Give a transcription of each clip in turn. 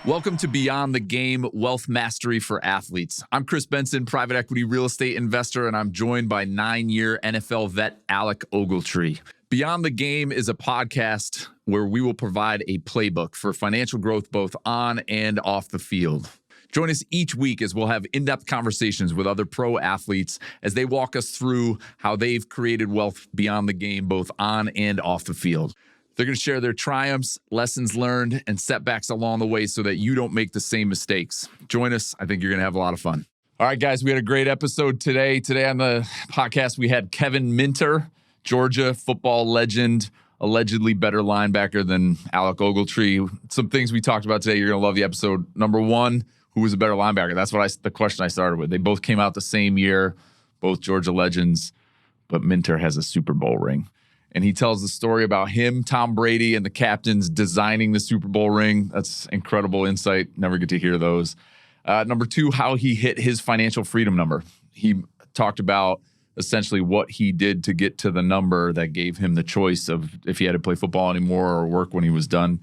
Welcome to Beyond the Game, Wealth Mastery for Athletes. I'm Kris Benson, private equity real estate investor, and I'm joined by 9-year NFL vet Alec Ogletree. Beyond the Game is a podcast where we will provide a playbook for financial growth both on and off the field. Join us each week as we'll have in-depth conversations with other pro athletes as they walk us through how they've created wealth beyond the game, both on and off the field. They're going to share their triumphs, lessons learned, and setbacks along the way so that you don't make the same mistakes. Join us. I think you're going to have a lot of fun. All right, guys, we had a great episode today. Today on the podcast, we had Kevin Minter, Georgia football legend, allegedly better linebacker than Alec Ogletree. Some things we talked about today, you're going to love the episode. Number one, who was a better linebacker? That's the question I started with. They both came out the same year, both Georgia legends, but Minter has a Super Bowl ring. And he tells the story about him, Tom Brady, and the captains designing the Super Bowl ring. That's incredible insight. Never get to hear those. Number two, how he hit his financial freedom number. He talked about essentially what he did to get to the number that gave him the choice of if he had to play football anymore or work when he was done.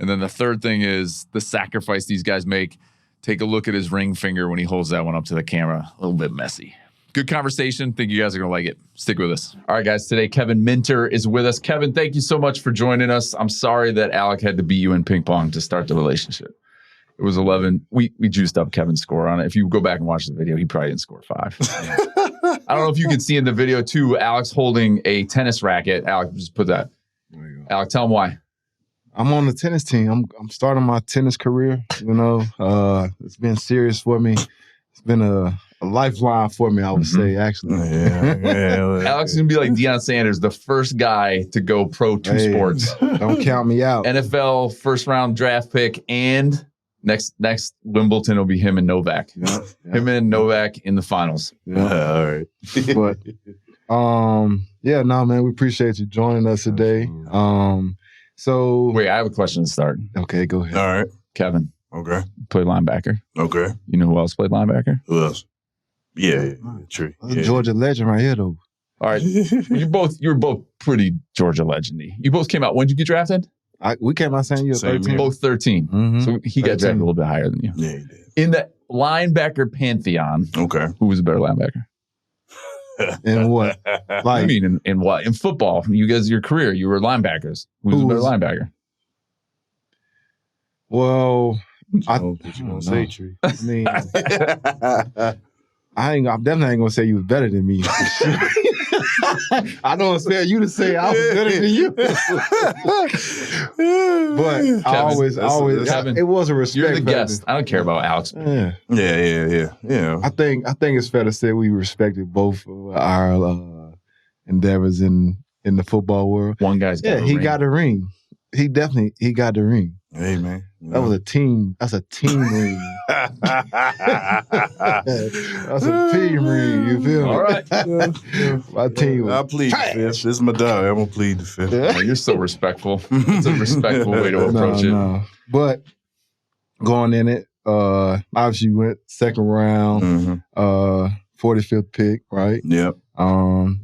And then the third thing is the sacrifice these guys make. Take a look at his ring finger when he holds that one up to the camera. A little bit messy. Good conversation. Think you guys are going to like it. Stick with us. All right, guys. Today, Kevin Minter is with us. Kevin, thank you so much for joining us. I'm sorry that Alec had to beat you in ping pong to start the relationship. It was 11. We juiced up Kevin's score on it. If you go back and watch the video, he probably didn't score 5. I don't know if you can see in the video, too, Alec's holding a tennis racket. Alec, just put that. There you go. Alec, tell him why. I'm on the tennis team. I'm starting my tennis career. It's been serious for me. It's been a lifeline for me, I would say, actually. Alec's going to be like Deion Sanders, the first guy to go pro sports. Don't count me out. NFL first-round draft pick, and next Wimbledon will be him and Novak. Yeah. Him and Novak in the finals. Yeah. All right. But, man, we appreciate you joining us today. Wait, I have a question to start. Okay, go ahead. All right. Kevin. Okay. Played linebacker. Okay. You know who else played linebacker? Who else? Yeah. True. That's a Georgia legend right here, though. All right. you were both pretty Georgia legendy. You both came out. When did you get drafted? We came out same year, 13. Both 13. Mm-hmm. So he got drafted a little bit higher than you. Yeah, he did. In the linebacker pantheon, Okay. who was a better linebacker? And what? I mean, in what? In football, you guys, your career, you were linebackers. Who was a better linebacker? Well, what you gonna say, Tree? I mean, I'm definitely ain't gonna say you was better than me. I don't expect you to say I was better than you. But Kevin, it was a respect. You're the guest. I don't care about Alex. Yeah. I think it's fair to say we respected both of our endeavors in the football world. One guy's got a ring. He got a ring. He got the ring. Hey, man. That was a team. That's a team ring. That's a team ring. You feel me? All right. My team. I plead the fifth. This is my dog. I'm going to plead the fifth. Oh, you're so respectful. It's a respectful way to approach it. No. But going in it, obviously you went second round, 45th pick, right? Yep.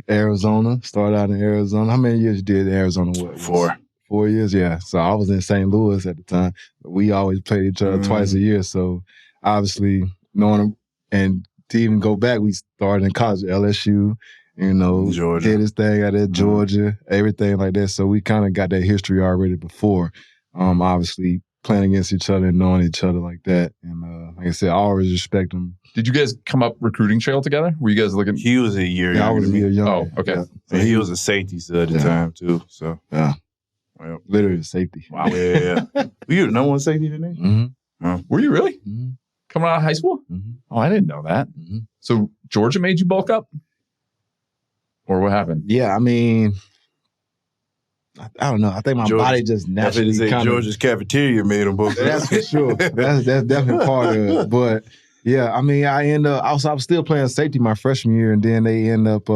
Arizona. Started out in Arizona. How many years you did in Arizona? 4. 4 years, yeah. So I was in St. Louis at the time. We always played each other twice a year. So obviously knowing him, and to even go back, we started in college at LSU, Georgia. Did his thing out at Georgia, everything like that. So we kind of got that history already before, obviously playing against each other and knowing each other like that. And like I said, I always respect him. Did you guys come up recruiting trail together? Were you guys looking? He was a year younger. I was a year younger. Oh, okay. Yeah. And he was a safety at the time, too. So, yeah. Well, literally safety. Wow. Yeah. Were you the number one safety today? Mm-hmm. Were you really? Mm-hmm. Coming out of high school? Mm-hmm. Oh, I didn't know that. Mm-hmm. So Georgia made you bulk up? Or what happened? Yeah, I mean, I don't know. I think my body just naturally kind of... Georgia's cafeteria made him bulk up. That's for sure. That's definitely part of it. But, yeah, I mean, I was still playing safety my freshman year, and then they end up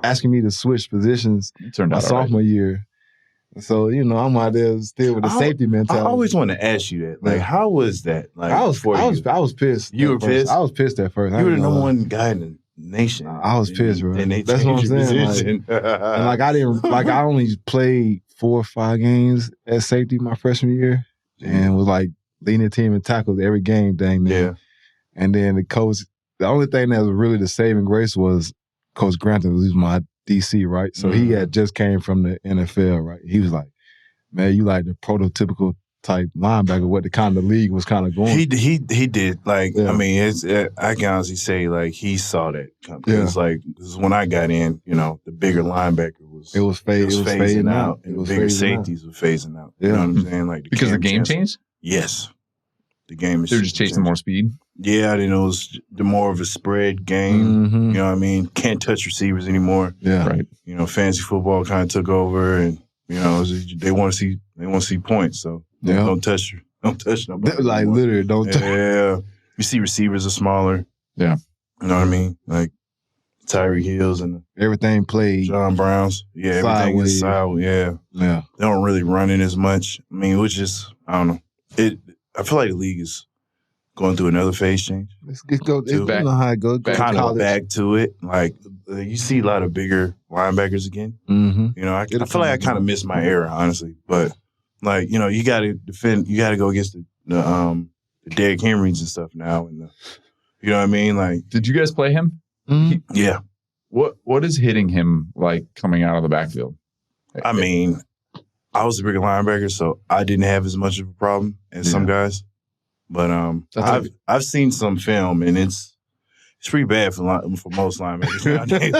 asking me to switch positions my sophomore year. So, I'm out there still with the safety mentality. I always want to ask you that. Like, how was that? Like, I was pissed. You were pissed? I was pissed at first. You were the number one guy in the nation. I was pissed, bro. And they That's what I'm saying. position. I only played 4 or 5 games at safety my freshman year, and was like leading the team in tackles every game, dang near. Yeah. And then the only thing that was really the saving grace was Coach Grantham, who's my DC, right? So he had just came from the NFL, right? He was like, man, you like the prototypical type linebacker, what the kind of league was kind of going. He did. Like, I mean, I can honestly say, like, he saw that coming. Yeah. It's like, this is when I got in, the bigger linebacker was phasing out. And the bigger safeties were phasing out. Yeah. You know what I'm saying? Like, because the game changed? Yes. The game is They're just chasing more speed? Yeah, it was the more of a spread game. Mm-hmm. You know what I mean? Can't touch receivers anymore. Yeah. Right. Fantasy football kind of took over, and, they want to see points, so don't touch nobody. Like, literally, don't touch. Yeah. You see receivers are smaller. Yeah. You know what I mean? Like Tyreek Hills and everything played. John Browns. Yeah, everything is sideways. Yeah. Yeah. They don't really run in as much. I mean, which is, I don't know. I feel like the league is going through another phase change. Let's go. Back, know how it goes. Kind of back to it. Like, you see a lot of bigger linebackers again. Mm-hmm. I feel like I kind of missed my era, honestly. But, like, you got to defend. You got to go against the Derrick Henrys and stuff now. And you know what I mean? Like, did you guys play him? Mm-hmm. Yeah. What is hitting him like coming out of the backfield? I mean, I was a bigger linebacker, so I didn't have as much of a problem as some guys. But I've seen some film, and it's pretty bad for most linebackers nowadays.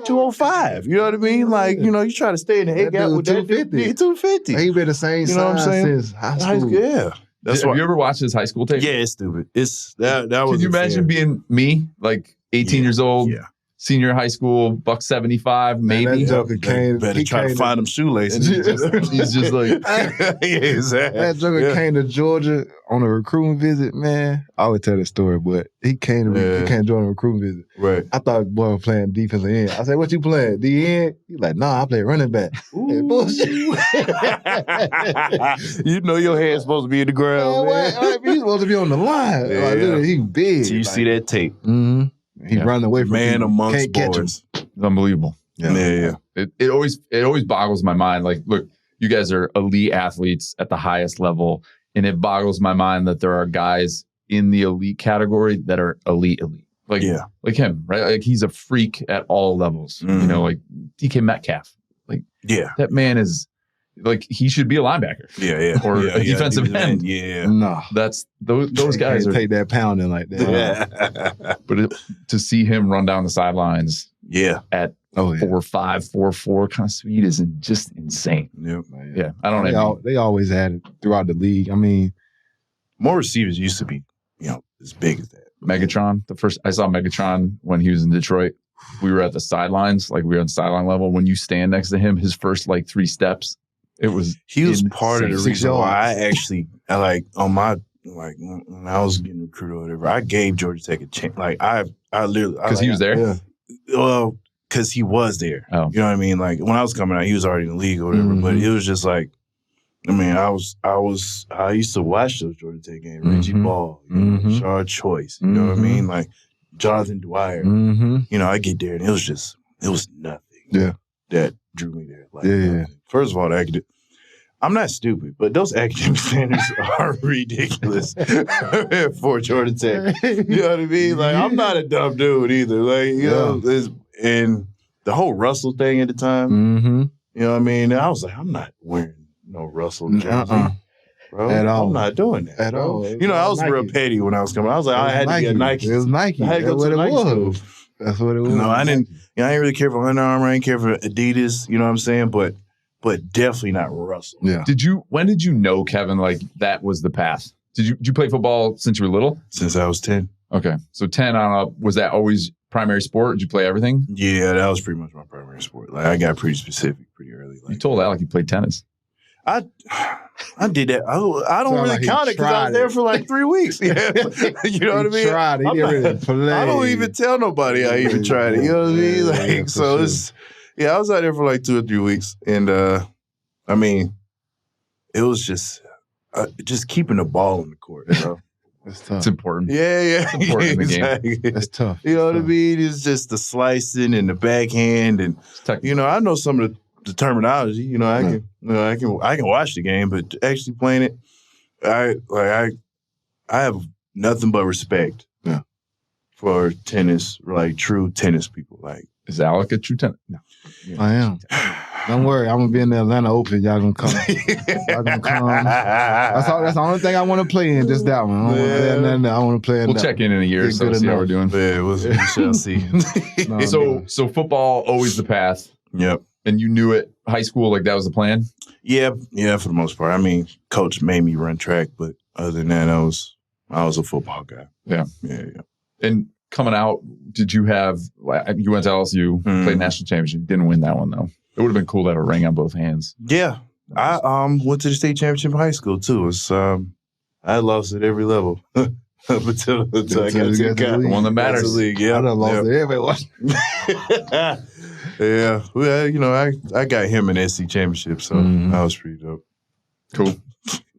205. You know what I mean? Like, you try to stay in the A gap with that 250. He been the same size since high school. Yeah. Have you ever watched his high school tape? Yeah, it's stupid. That was. Can you imagine being me, like 18 years old? Yeah. Senior high school, $175, maybe. That joker came. Better try to find them shoelaces. He's just like, yeah, exactly. That joker came to Georgia on a recruiting visit, man. I would tell the story, but he came to join a recruiting visit. Right. I thought the boy was playing defensive end. I said, "What you playing? D end?" He's like, "Nah, I play running back." Hey, bullshit. Your head's supposed to be in the ground, man. He's supposed to be on the line. Yeah. Like, literally, he big. So you see that tape. Mm-hmm. He running away from man people. Amongst Can't boys. Catch him. It's unbelievable. Yeah. It always boggles my mind. Like, look, you guys are elite athletes at the highest level, and it boggles my mind that there are guys in the elite category that are elite. Like him, right? Like, he's a freak at all levels. Mm-hmm. Like DK Metcalf. Like, that man is like, he should be a linebacker. Yeah. Or a defensive end. Yeah. No. That's those guys take that pounding like that. Yeah. But to see him run down the sidelines at 4.5, 4.4 kind of speed is just insane. Yep. Yeah. I don't know. They always had it throughout the league. I mean, more receivers used to be, as big as that. Megatron, I saw Megatron when he was in Detroit. We were at the sidelines, like we were on sideline level. When you stand next to him, his first 3 steps, he was part of the reason why I actually when I was getting recruited or whatever, I gave Georgia Tech a chance. Like, I literally, because he was there. Yeah. Well, because he was there. Oh. You know what I mean? Like, when I was coming out, he was already in the league or whatever. Mm-hmm. But it was just like, I mean, I used to watch those Georgia Tech games. Reggie Ball, Rashard Choice. You know what I mean? Like Jonathan Dwyer. I get there and it was nothing. Yeah. That drew me there. Like, first of all, I'm not stupid, but those academic standards are ridiculous for Georgia Tech. You know what I mean? Like, I'm not a dumb dude either. Like, and the whole Russell thing at the time, you know what I mean? I was like, I'm not wearing no Russell jersey. Bro, at all. I'm not doing that. At all. I was Nike. Real petty when I was coming. I was like, I had to get a Nike. It was Nike. I had to go to the Nike school. That's what it was. No, I didn't really care for Under Armour. I didn't care for Adidas. You know what I'm saying? But definitely not Russell. Yeah. When did you know, Kevin, like that was the path? Did you play football since you were little? Since I was 10. Okay. So 10 on up, was that always primary sport? Did you play everything? Yeah, that was pretty much my primary sport. Like, I got pretty specific pretty early. Like, you told Alec you played tennis. I did that. I don't really count it because I was there for like 3 weeks. Yeah. You know what I mean? Tried it. He didn't really play. I don't even tell nobody I even tried it. You know what I mean? Like, so it's I was out there for like 2 or 3 weeks, and I mean, it was just keeping the ball on the court. You know? It's tough. It's important. Yeah. It's important in the exactly. game. It's tough. You know what I mean? It's just the slicing and the backhand, and I know some of the terminology. I can watch the game, but actually playing it, I have nothing but respect for tennis, like true tennis people. Like, is Alec a true tennis? No, I am. Don't worry, I'm gonna be in the Atlanta Open. Y'all gonna come. Y'all gonna come. That's the only thing I want to play in. Just that one. I don't want to play in nothing. I want to play in. We'll check in a year or so, see how we're doing. Yeah, we shall see. So football always the path. Yep. And you knew it high school, like that was the plan? Yeah, for the most part. I mean, coach made me run track, but other than that, I was a football guy. Yeah. And coming out, did you have, you went to LSU, played national championship, didn't win that one though. It would have been cool to have a ring on both hands. Yeah. I went to the state championship in high school too. It's I lost at every level. Up until I got to the one that matters. Yeah. I done lost it. Everybody yeah. Well, I got him an SC championship, so that was pretty dope. Cool.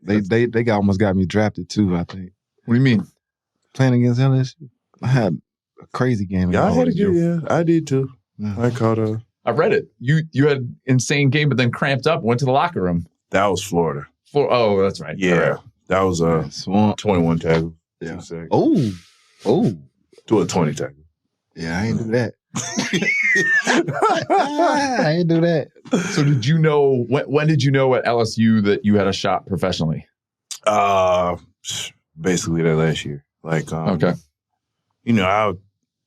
They almost got me drafted too, I think. What do you mean? Playing against LSU. I had a crazy game. Yeah, I had a good, yeah. I did too. Yeah. I caught I read it. You had an insane game, but then cramped up, went to the locker room. That was Florida. Oh, that's right. Yeah. Right. That was 21 tackle. Yeah. Oh. To a 20 tackle. Yeah, I ain't do that. I ain't do that. So did you know, when did you know at LSU that you had a shot professionally? Basically that last year. Like, okay. I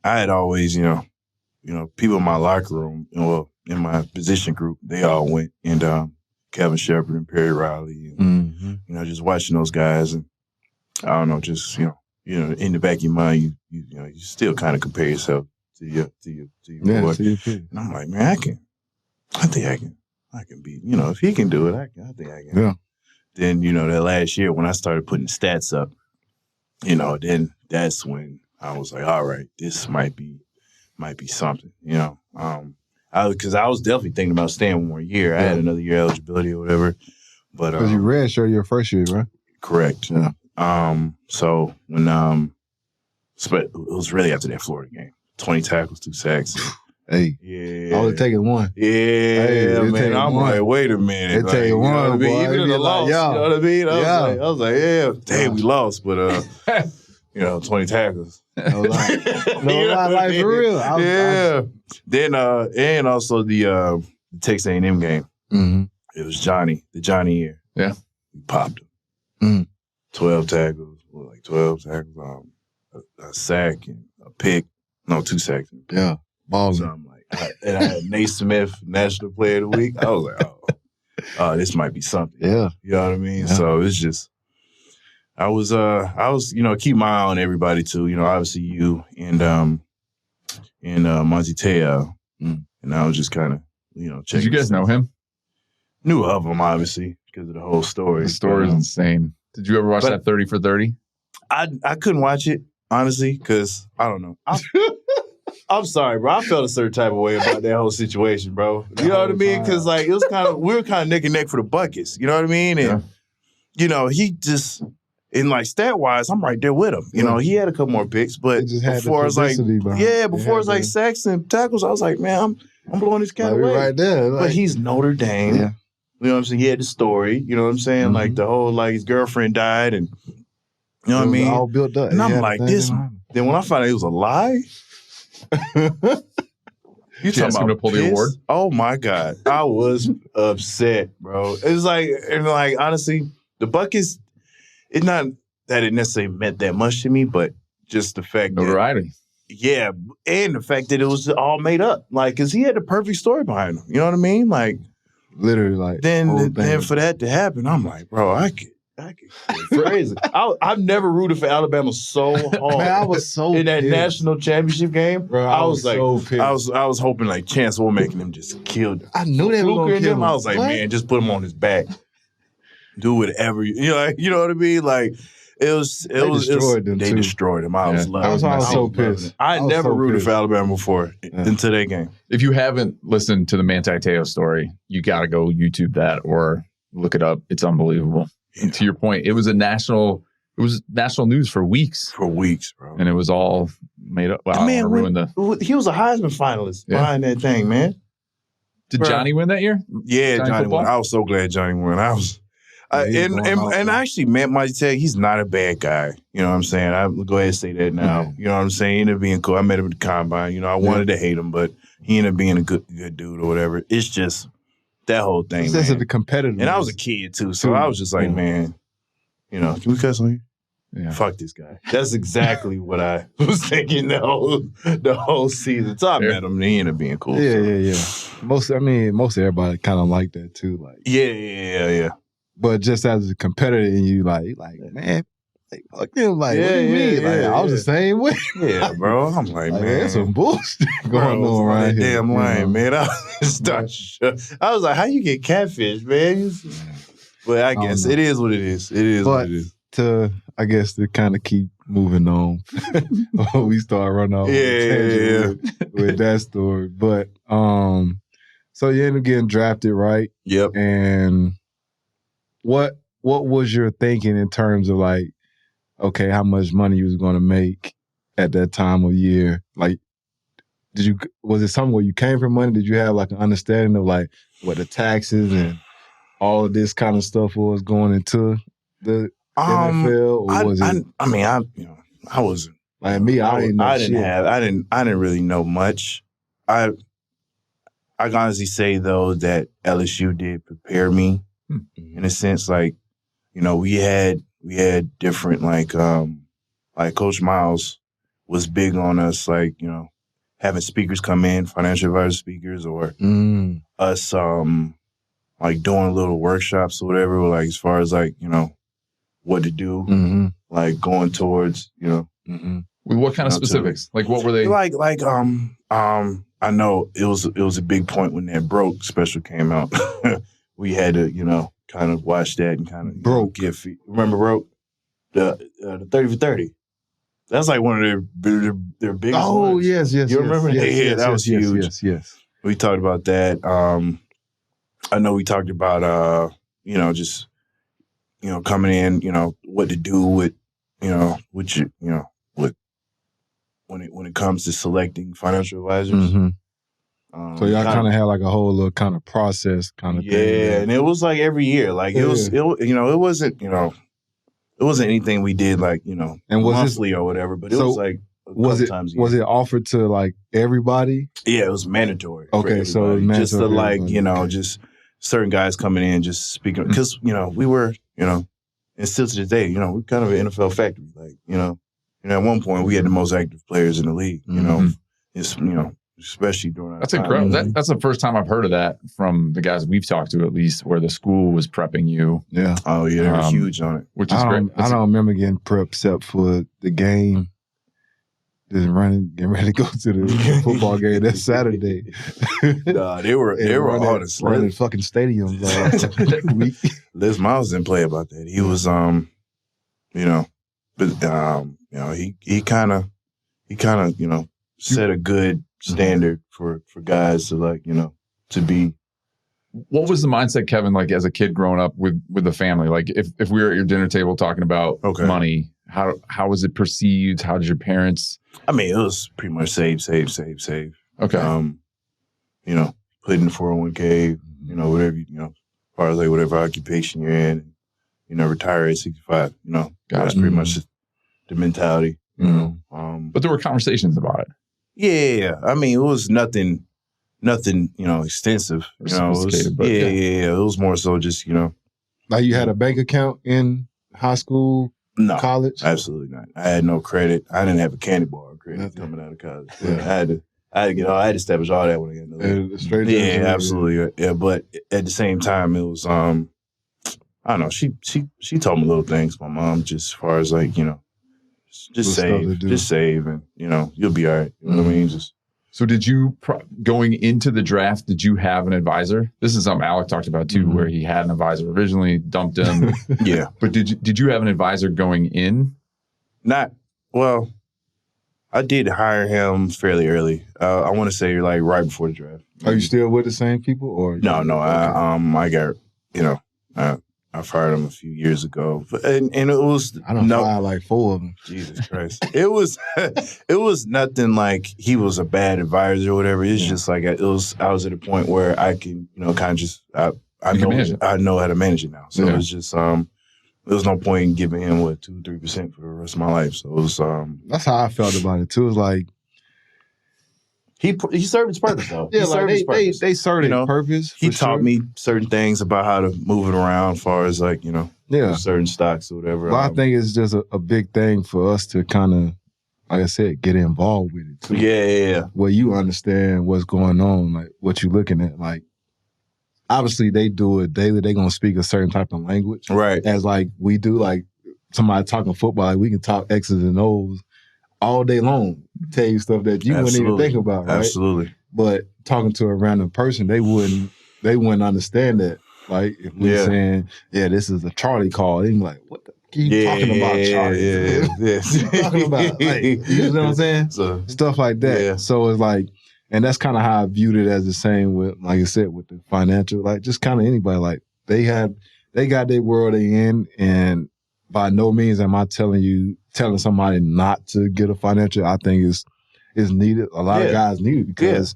had always, people in my locker room, in my position group, they all went. And Kevin Shepard and Perry Riley, and, just watching those guys. And I don't know, just, in the back of your mind, you still kind of compare yourself to your boy. And I'm like, man, I think I can beat, if he can do it, I think I can. Yeah. Then, that last year when I started putting stats up, then that's when I was like, all right, this might be something, because I was definitely thinking about staying one more year. I had another year eligibility or whatever, but because you redshirted your first year, right? Correct. Yeah. So when it was really after that Florida game, 20 tackles, 2 sacks. Hey, yeah, all it taking one. Yeah, hey, man. I'm like, wait a minute. It take one, boy. Even in the loss, you know what I mean? I was like, yeah, damn, we lost, but 20 tackles. No lie, for real. Then and also the Texas A&M game. Mm-hmm. It was the Johnny year. Yeah, we popped him. 12 tackles, a sack and a pick. No, 2 sacks. And a pick. Yeah, balls. So I'm like, I had Nate Smith, National Player of the Week. I was like, this might be something. Yeah, you know what I mean. Yeah. So it's just. I was, keep my eye on everybody too. Obviously you and Monty Teo, and I was just kind of, checking. Did you guys know him? Knew of him, obviously, because of the whole story. The story is insane. Did you ever watch that 30 for 30? I couldn't watch it, honestly, because I don't know. I'm sorry, bro. I felt a certain type of way about that whole situation, bro. You know what I mean? Because it was we were kind of neck and neck for the buckets. You know what I mean? And he just. And stat wise, I'm right there with him. He had a couple more picks, but before it's like sacks and tackles, I was like, man, I'm blowing this cat away. Right there. But he's Notre Dame. Yeah. You know what I'm saying? He had the story. You know what I'm saying? Like the whole his girlfriend died, and you know what I mean? All built up. And I'm like, this. Then when I found out it was a lie, you talking about to pull the award? Oh my God, I was upset, bro. It was honestly, the Buckets. It's not that it necessarily meant that much to me, but just the fact notoriety. Yeah, and the fact that it was all made up. Because he had the perfect story behind him. You know what I mean? Literally, Then for that to happen, I'm like, bro, I could crazy. I've never rooted for Alabama so hard. Man, I was so in that pissed. National championship game. Bro, I was like, so pissed. I was hoping Chance making him just kill them. I knew they were going to kill him. I was like, man, just put him on his back. Do whatever you know what I mean? They destroyed him. I was so pissed. I never rooted for Alabama before until that game. If you haven't listened to the Manti Te'o story, you got to go YouTube that or look it up. It's unbelievable. Yeah. And to your point, it was national news for weeks. For weeks, bro. And it was all made up. Wow, man, he was a Heisman finalist behind that thing, man. Did Johnny win that year? Yeah, Johnny won. I was so glad Johnny won. And actually, man, might say he's not a bad guy. You know what I'm saying? I'll go ahead and say that now. Mm-hmm. You know what I'm saying? He ended up being cool. I met him at the combine. You know, I wanted to hate him, but he ended up being a good dude or whatever. It's just that whole thing, man. The competitive. And I was a kid, too, so I was just like, man, you know, can we cuss on here? Yeah. Fuck this guy. That's exactly what I was thinking the whole season. So I met him and he ended up being cool. Yeah. Most everybody kind of like that too. Like yeah. But just as a competitor, and you like man, fuck them. Like what do you mean? Like I was the same way. Yeah, bro. I'm like man, there's some bullshit going on around here. Damn lame, man. I was like, how you get catfish, man? But I guess it is what it is. It is what it is. To kind of keep moving on, we start running off with that story. But so you ended up getting drafted, right? Yep. And what was your thinking in terms of like, okay, how much money you was going to make at that time of year? Like, was it something where you came from money? Did you have like an understanding of like what the taxes and all of this kind of stuff was going into the NFL, or was it? I wasn't like me. I didn't really know much. I can honestly say though that LSU did prepare me in a sense. Like, you know, we had different like Coach Miles was big on us, like, you know, having speakers come in, financial advisor speakers, or us like doing little workshops or whatever. Like as far as like, you know, what to do, like going towards, you know. With what kind of specifics? Like what were they? I know it was a big point when that Broke special came out. We had to, you know, kind of watch that and kind of Broke. Remember Broke? The 30 for 30. That's like one of their biggest ones. Oh, yes. You remember that? Yes, that was huge. Yes. We talked about that. I know we talked about, you know, just, you know, coming in, you know, what to do with, you know, with you know, with when it comes to selecting financial advisors. So y'all kind of had like a whole little kind of process kind of thing. Yeah, and it was like every year. Like it wasn't anything we did like, you know, and monthly or whatever, but it was like was it offered to like everybody? Yeah, it was mandatory. Okay, so just to like, you know, just certain guys coming in just speaking, because, you know, we were, you know, and still to this day, you know, we're kind of an NFL factory. Like, you know, at one point we had the most active players in the league, you know, it's, you know, especially during our That's time. incredible. That's the first time I've heard of that from the guys we've talked to, at least, where the school was prepping you. Yeah. Oh, yeah, they were huge on it. Which is great. I don't remember getting prepped except for the game. Just getting ready to go to the football game that Saturday. Nah, they were honest. Running fucking stadiums that week. Liz Miles didn't play about that. He was, you know, but you know, he kind of, you know, set a good standard for guys to like, you know, to be. What was the mindset, Kevin, like as a kid growing up with the family? Like if we were at your dinner table talking about money, how was it perceived? How did your parents? I mean, it was pretty much save. Okay. You know, put in the 401k, you know, whatever, you know, as far as like whatever occupation you're in, you know, retire at 65, you know. That's pretty much the mentality, you know. But there were conversations about it. Yeah. I mean, it was nothing, you know, extensive. You know, it was, yeah. It was more so just, you know. Like you had a bank account in high school? No, college? Absolutely not. I had no credit. I didn't have a candy bar of credit coming out of college. Yeah. I had to establish all that when I got into the league. Absolutely. Yeah, but at the same time, it was I don't know. She told me little things. My mom, just as far as like, you know, just save, and you know, you'll be all right. You know what I mean? So did you, going into the draft, did you have an advisor? This is something Alec talked about too, where he had an advisor originally, dumped him. Yeah. But did you have an advisor going in? Well, I did hire him fairly early. I want to say like right before the draft. Are you still with the same people or? No. I got, you know, I fired him a few years ago, and it was I don't fire like 4 of them. Jesus Christ! It was nothing like he was a bad advisor or whatever. It's just like I was at a point where I can, you know, kind of just I I know how to manage it now. So it's just there was no point in giving him 2-3% for the rest of my life. So it was that's how I felt about it too. It's like he served his purpose though. Yeah, like they served their purpose. He taught me certain things about how to move it around, as far as like certain stocks or whatever. Well, I think it's just a big thing for us to kind of, like I said, get involved with it too. Yeah. Where you understand what's going on, like what you're looking at. Like, obviously they do it daily. They're gonna speak a certain type of language, right? As like we do, like somebody talking football, like we can talk X's and O's all day long, tell you stuff that you wouldn't even think about, right? Absolutely. But talking to a random person, they wouldn't understand that. Like if we're saying, this is a Charlie call, they'd be like, what the you talking about, Charlie? Yeah. Talking about, like, you know what I'm saying? So, stuff like that. Yeah. So it's like, and that's kind of how I viewed it, as the same with, like I said, with the financial, like just kind of anybody, like they got their world they in, and by no means am I telling somebody not to get a financial. I think is needed. A lot of guys need it because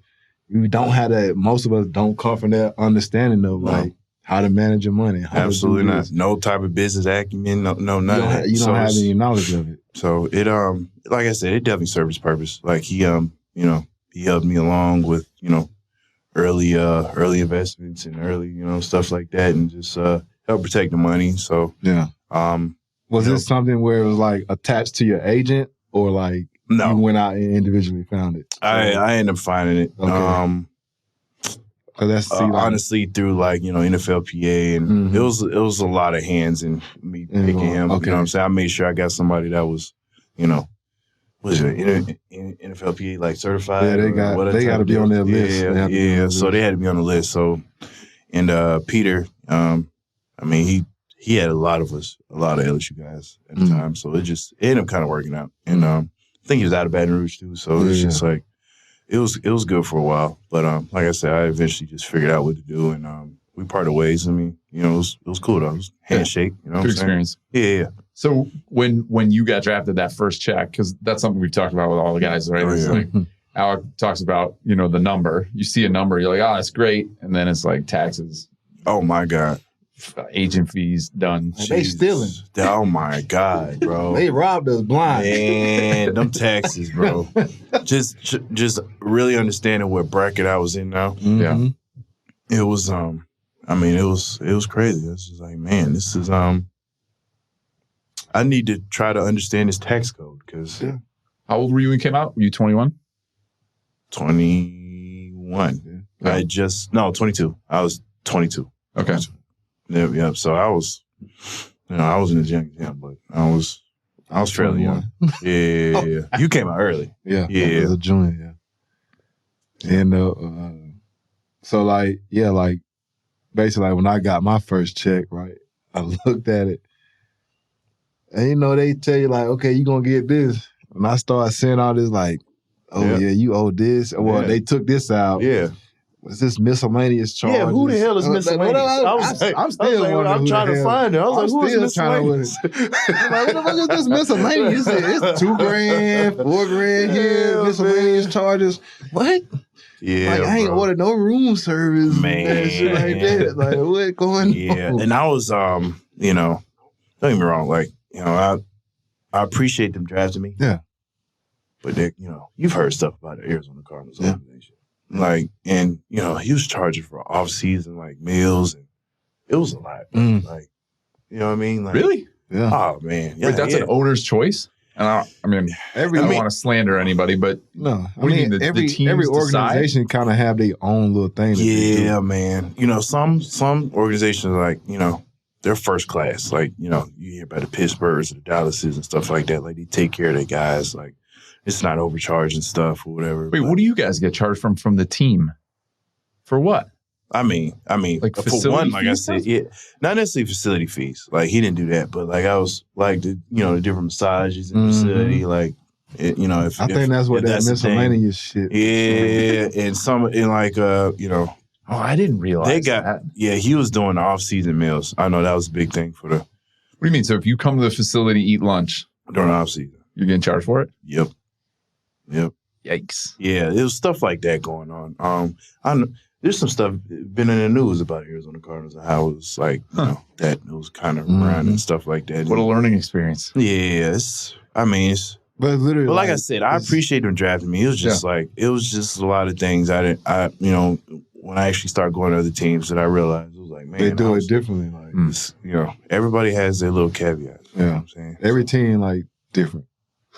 we don't have that. Most of us don't come from that understanding of like how to manage your money. Absolutely not. No type of business acumen. No, none of that. You don't have any knowledge of it. So it like I said, it definitely served its purpose. Like he he helped me along with early investments and early stuff like that, and just help protect the money. So was it something where it was like attached to your agent, or like you went out and individually found it? I ended up finding it. Okay. That's honestly through like NFLPA, and it was a lot of hands in me picking him. Okay. You know what I'm saying? I made sure I got somebody that was was it NFLPA like certified? Yeah, they got to be on their list. So they had to be on the list. So and Peter, he had a lot of LSU guys at the time. So it ended up kind of working out. And I think he was out of Baton Rouge too. So it's just like it was good for a while. But like I said, I eventually just figured out what to do, and we parted ways. I mean, it was cool though. It was handshake. Good experience. Yeah. So when you got drafted, that first check, because that's something we've talked about with all the guys, right? It's like Alec talks about, the number. You see a number, you're like, oh, that's great. And then it's like taxes. Oh, my God. Agent fees done. They stealing. Oh, my God, bro. They robbed us blind. Man, them taxes, bro. just really understanding what bracket I was in now. Yeah. It was, it was crazy. It's just like, man, this is, I need to try to understand this tax code because. Yeah. How old were you when you came out? Were you 21? 21. Yeah. 22. I was 22. Okay. Yeah. So I was, I wasn't as young as him, but I was fairly young. Yeah. You came out early. Yeah. I was a junior. Yeah. And so like basically like when I got my first check, right, I looked at it. And they tell you like, okay, you're going to get this. And I started seeing all this like, you owe this. Well, they took this out. Yeah. Was this miscellaneous charge? Yeah, who the hell is miscellaneous? I'm trying to find it. I was like, who is miscellaneous? I'm like, what the fuck is this miscellaneous? It's $2,000, $4,000 here, miscellaneous charges. What? Yeah, like I ain't ordered no room service, man, and shit like that. Like what going on? Yeah, and I was, don't get me wrong, like I appreciate them drafting me. Yeah, but they, you've heard stuff about the Arizona Cardinals organization, like, and he was charging for off season like meals, and it was a lot. Like, you know what I mean? Like, really? Yeah. Oh man, wait, that's an owner's choice. And I don't want to slander anybody, but no. Every organization kind of have their own little thing. Yeah, man. Some organizations like they're first class. Like you hear about the Pittsburghs, the Dallases, and stuff like that. Like they take care of their guys. Like it's not overcharging stuff or whatever. Wait, what do you guys get charged from the team? For what? I mean, like for one, like I stuff? said, not necessarily facility fees. Like he didn't do that, but like I was like the different massages in the facility. Like I think that's what that miscellaneous shit. Yeah, and I didn't realize they got that. Yeah, he was doing the off season meals. I know that was a big thing for the. What do you mean? So if you come to the facility, eat lunch during off season, you're getting charged for it? Yep. Yikes. Yeah, it was stuff like that going on. there's some stuff been in the news about Arizona Cardinals and how it was like, you know, that it was kind of around and stuff like that. What a learning experience. Yeah, but literally, but like I said, I appreciate them drafting me. It was just it was just a lot of things you know, when I actually started going to other teams that I realized it was like, man, they do it differently. Like, you know, everybody has their little caveats. You know what I'm saying? Every team like different.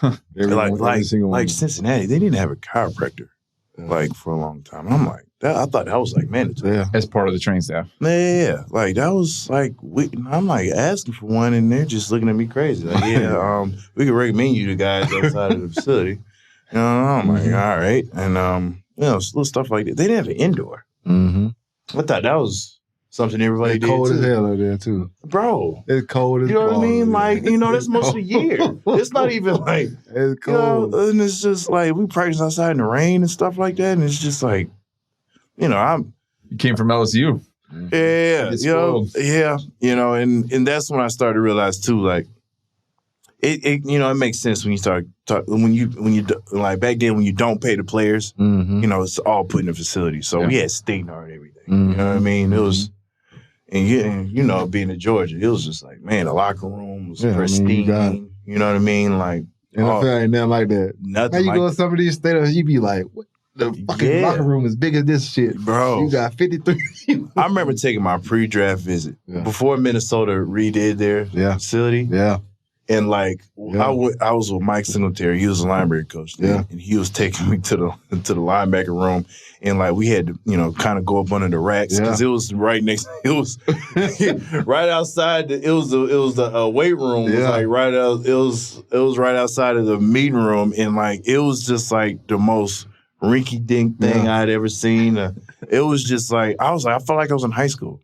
Like Cincinnati, they didn't have a chiropractor like for a long time. And I'm like, I thought that was like mandatory. As part of the training staff. Yeah, like that was like I'm like asking for one, and they're just looking at me crazy. Like, we could recommend you to guys outside of the facility. You know, I'm like, all right, and you know, little stuff like that. They didn't have an indoor. I thought that was something everybody did. It's cold as hell out there too, bro. It's cold as you know what I mean? Like, you know, that's most of the year. It's not even like it's cold, you know, and it's just like we practice outside in the rain and stuff like that, and it's just like, you know, you came from LSU. Yeah, you know, and that's when I started to realize too, like it you know, it makes sense when you start when you like back then when you don't pay the players, you know, it's all put in the facility. So we had Stignar and everything. You know what I mean? It was. And you know, being in Georgia, it was just like, man, the locker room was pristine. I mean, you know what I mean? Like, NFL ain't nothing like that. Nothing. How you go to some of these stadiums, you be like, what? The fucking locker room is big as this shit, bro. You got 53. I remember taking my pre-draft visit before Minnesota redid their facility. Yeah. And like I was with Mike Singletary, he was a linebacker coach then, and he was taking me to the linebacker room, and like we had to, you know, kind of go up under the racks because it was right next. It was right outside. It was the weight room. It was like right out. It was right outside of the meeting room, and like it was just like the most rinky-dink thing I'd ever seen. It was just like I felt like I was in high school.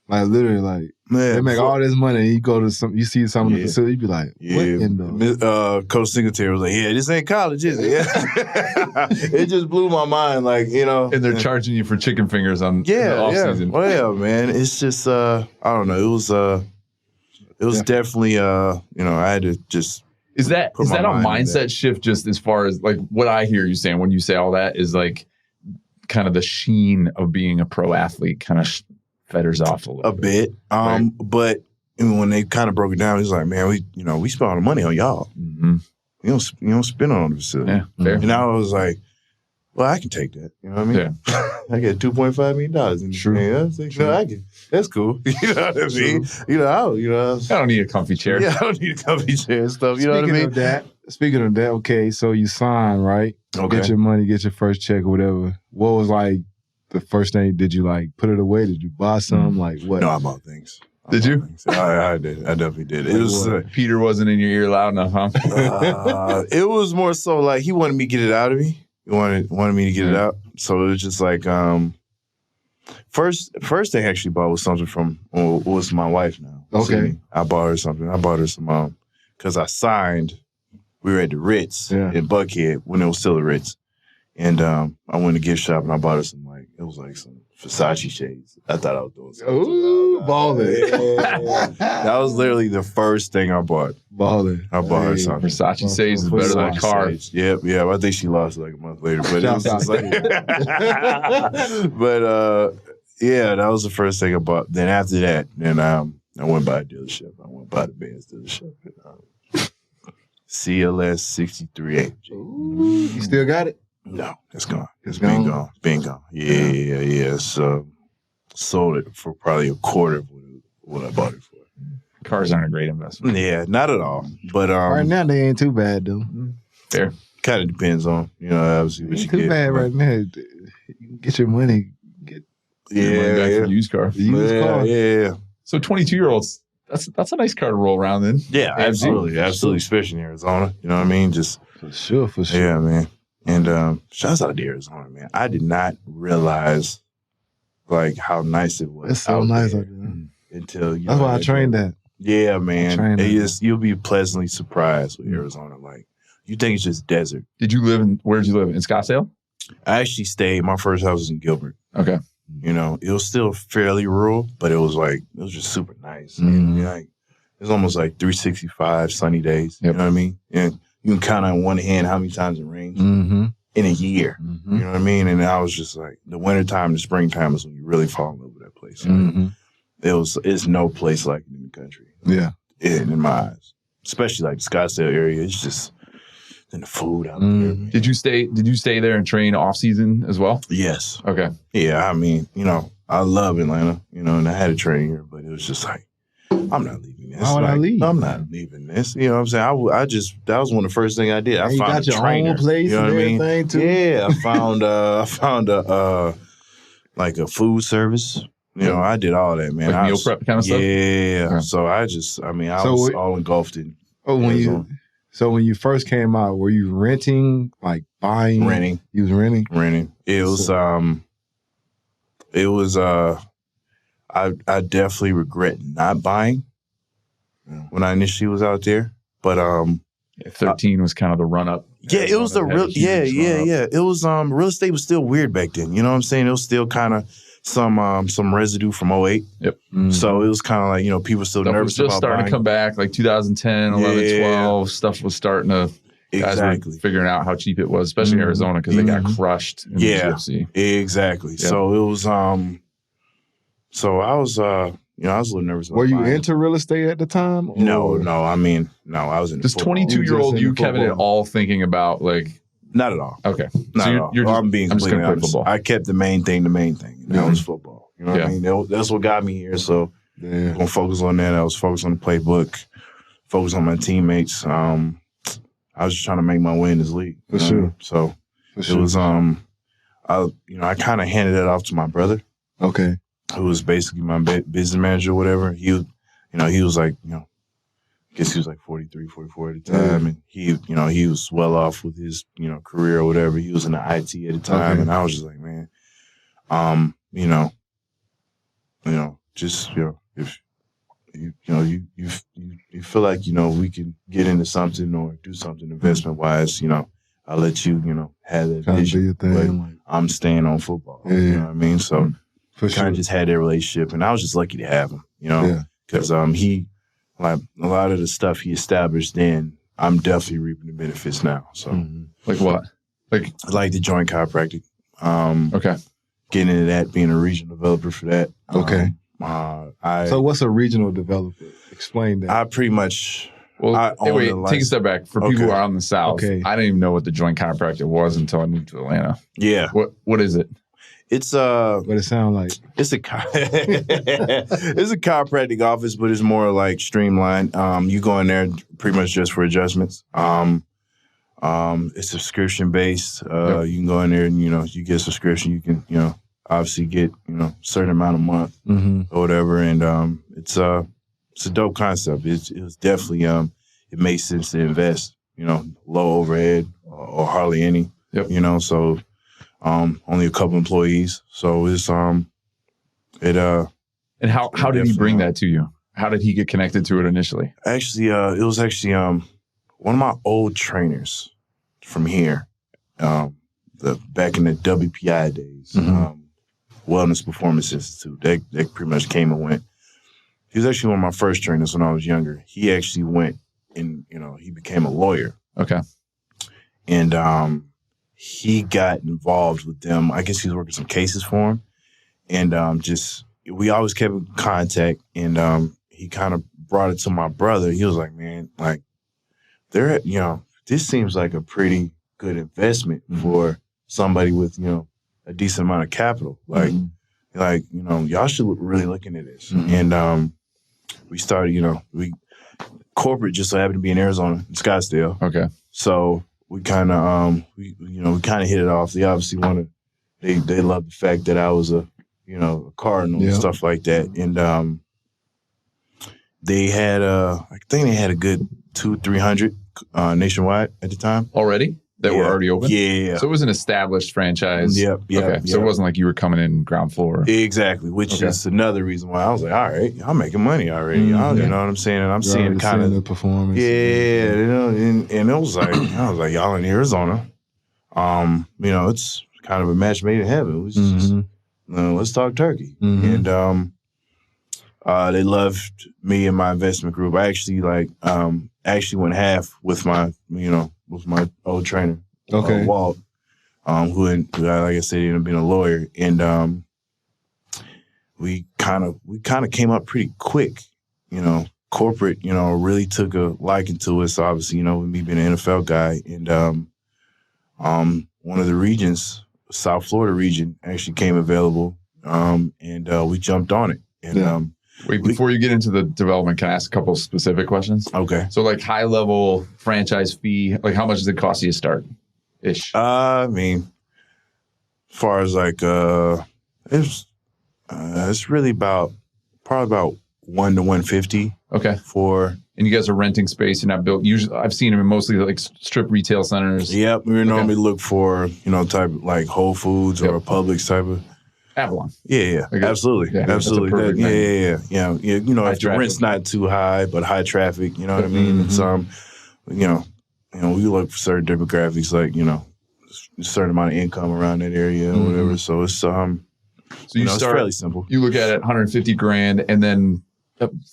Like literally, like they make all this money, and you go to you see some of the facility, you be like, what in the Coach Singletary was like, this ain't college, is it? It just blew my mind, like, you know. And they're charging you for chicken fingers on the off season. Well, man, it's just I don't know. It was definitely you know, I had to just. Is that a mindset shift? Just as far as like what I hear you saying when you say all that is like kind of the sheen of being a pro athlete kind of feathers off a bit. Right? But when they kind of broke it down, it's like, man, we spent all the money on y'all. You don't spend it on the facility. Yeah, fair. And I was like, well, I can take that. You know what I mean? Yeah. I get $2.5 million. True. I can. That's cool. You know what I mean? I don't need a comfy chair. Yeah, I don't need a comfy chair and stuff. You know what I mean? Speaking of that, okay, so you sign, right? Okay. Get your money, get your first check or whatever. What was like the first thing? Did you like put it away? Did you buy some? Like what? No, I bought things. Did you? I did. I definitely did. It was Peter wasn't in your ear loud enough, huh? It was more so like he wanted me to get it out of me. He wanted me to get it out. So it was just like first thing I actually bought was something from was my wife now. Okay. I bought her something. I bought her some because I signed. We were at the Ritz in Buckhead when it was still the Ritz. And I went to gift shop and I bought her some it was like some Versace shades. I thought I was doing something. Ooh, ballin'. Yeah. That was literally the first thing I bought. Ballin'. I bought her something. Versace shades is better than a car. Yep. I think she lost it like a month later. But it was just like that was the first thing I bought. Then after that, I went by a dealership. I went by the Benz dealership. CLS 63 AMG. You still got it? No, it's gone. It's been gone. Yeah. So sold it for probably a quarter of what I bought it for. Cars aren't a great investment. Yeah, not at all. But right now they ain't too bad though. Fair. Kind of depends on obviously what you get. Too bad right now. You can get your money. Get your money back for the used car. Yeah. So 22-year-olds. That's a nice car to roll around in. Yeah, absolutely, especially in Arizona. You know what I mean? Just for sure. Yeah, man. And shouts out to Arizona, man. I did not realize like how nice it was. It's so nice out there. Until that's why I trained that. Yeah, man. You'll be pleasantly surprised with Arizona. Like you think it's just desert. Where did you live? In Scottsdale? I actually stayed. My first house was in Gilbert. Okay. It was still fairly rural, but it was just super nice. And, it was almost like 365 sunny days. Yep. You know what I mean? And you can count on one hand how many times it rains. in a year. Mm-hmm. You know what I mean? And I was just like, the wintertime, the springtime is when you really fall in love with that place. Mm-hmm. It's no place like it in the country. Yeah. In my eyes. Especially like the Scottsdale area. It's just, and the food out there. Did you stay there and train off season as well? Yes. Okay. Yeah, I mean, I love Atlanta, and I had a training here, but it was just like, I'm not leaving this. Why would I leave? I'm not leaving this. You know what I'm saying? That was one of the first things I did. I you found got a your trainer. own place you know and what I mean? everything too? Yeah, I found a like a food service. I did all that, man. Like meal prep kind of stuff? Yeah. Okay. So I was all engulfed in. When you first came out, were you renting, like buying? Renting. You was renting? Renting. It was I definitely regret not buying when I initially was out there. But 13 was kind of the run up. Yeah, it was the real yeah. It was real estate was still weird back then. You know what I'm saying? It was still kind of some residue from 2008. Yep. Mm-hmm. So it was kind of like, people still nervous was just about starting buying. to come back, like 2010, 11, 12. Stuff was starting to guys were figuring out how cheap it was, especially in Arizona, because they got crushed in the GFC. Exactly. Yeah. So it was so I was I was a little nervous about Were you buying. into real estate at the time? Or? No. I mean, no, I was in Just 22-year-old you, Kevin, at all thinking about like not at all. Okay. Not at all. I'm being completely honest. Football. I kept the main thing. And that was football. You know what I mean? That's what got me here. So I'm gonna focus on that. I was focused on the playbook, focused on my teammates. I was just trying to make my way in this league. For sure. So it was I kind of handed that off to my brother. Okay. Who was basically my business manager or whatever. He was like, I guess he was like 43, 44 at the time. And he was well off with his, career or whatever. He was in the IT at the time. Okay. And I was just like, man, if you feel like, we can get into something or do something investment wise, I'll let you, have that vision. But I'm staying on football. Yeah. You know what I mean? So kind of just had that relationship, and I was just lucky to have him, because he, like a lot of the stuff he established then, I'm definitely reaping the benefits now. So like what? Like the joint chiropractic. Okay. Getting into that, being a regional developer for that. Okay. So what's a regional developer? Explain that. I pretty much. Well, take a step back. For people who are out in the South, I didn't even know what the joint chiropractic was until I moved to Atlanta. Yeah. What is it? It's what it sound like. It's a it's a chiropractic office, but it's more like streamlined. You go in there pretty much just for adjustments. It's subscription based. You can go in there and you get a subscription. You can obviously get a certain amount a month or whatever, and it's a dope concept. It was definitely it made sense to invest. Low overhead or hardly any. Yep. So. Only a couple employees, so it's And how did he bring that to you? How did he get connected to it initially? Actually, it was actually one of my old trainers from here, back in the WPI days, Wellness Performance Institute. They pretty much came and went. He was actually one of my first trainers when I was younger. He actually went and he became a lawyer. Okay, and he got involved with them. I guess he was working some cases for him. And we always kept in contact. And he kind of brought it to my brother. He was like, man, like, this seems like a pretty good investment for somebody with, a decent amount of capital. Like, y'all should really look into this. And we started, corporate just so happened to be in Arizona, in Scottsdale. Okay. So we kind of, we kind of hit it off. They obviously they loved the fact that I was a Cardinal and stuff like that. And they had, I think they had a good 200-300 nationwide at the time. Already? That were already open? Yeah. So it was an established franchise. Yep. Okay. So it wasn't like you were coming in ground floor. Exactly. Which is another reason why I was like, all right, I'm making money already. You know what I'm saying? And I'm seeing kind of the performance. Yeah. And it was like, I was like, y'all in Arizona. It's kind of a match made in heaven. It was just, let's talk turkey. And they loved me and my investment group. I actually went half with my, with my old trainer, Walt. who like I said, ended up being a lawyer, and we kind of came up pretty quick. Corporate, really took a liking to us. So obviously, with me being an NFL guy, and one of the regions, South Florida region, actually came available, and we jumped on it. And wait, before you get into the development, can I ask a couple specific questions? Okay. So, like, high level franchise fee, like, how much does it cost you to start? Ish. I mean, as far as like, it's really probably about $1 to $150. Okay. And you guys are renting space. You're not built. Usually, I've seen them in mostly like strip retail centers. Yep. We normally look for, type of like Whole Foods or a Publix type of. Avalon. Yeah. Absolutely. Yeah, absolutely. Yeah. If the rent's not too high, but high traffic, you know what I mean? We look for certain demographics, like, a certain amount of income around that area or whatever. So it's, so it's fairly simple. You look at it, $150,000, and then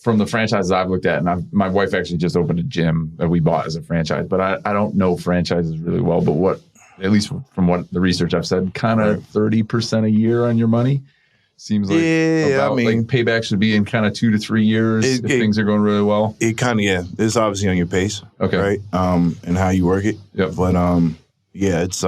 from the franchises I've looked at, and my wife actually just opened a gym that we bought as a franchise, but I don't know franchises really well, but at least from what the research I've said, kind of 30% a year on your money seems like like payback should be in kind of 2 to 3 years if things are going really well. It kind of, it's obviously on your pace. Okay. Right. And how you work it. Yep. But it's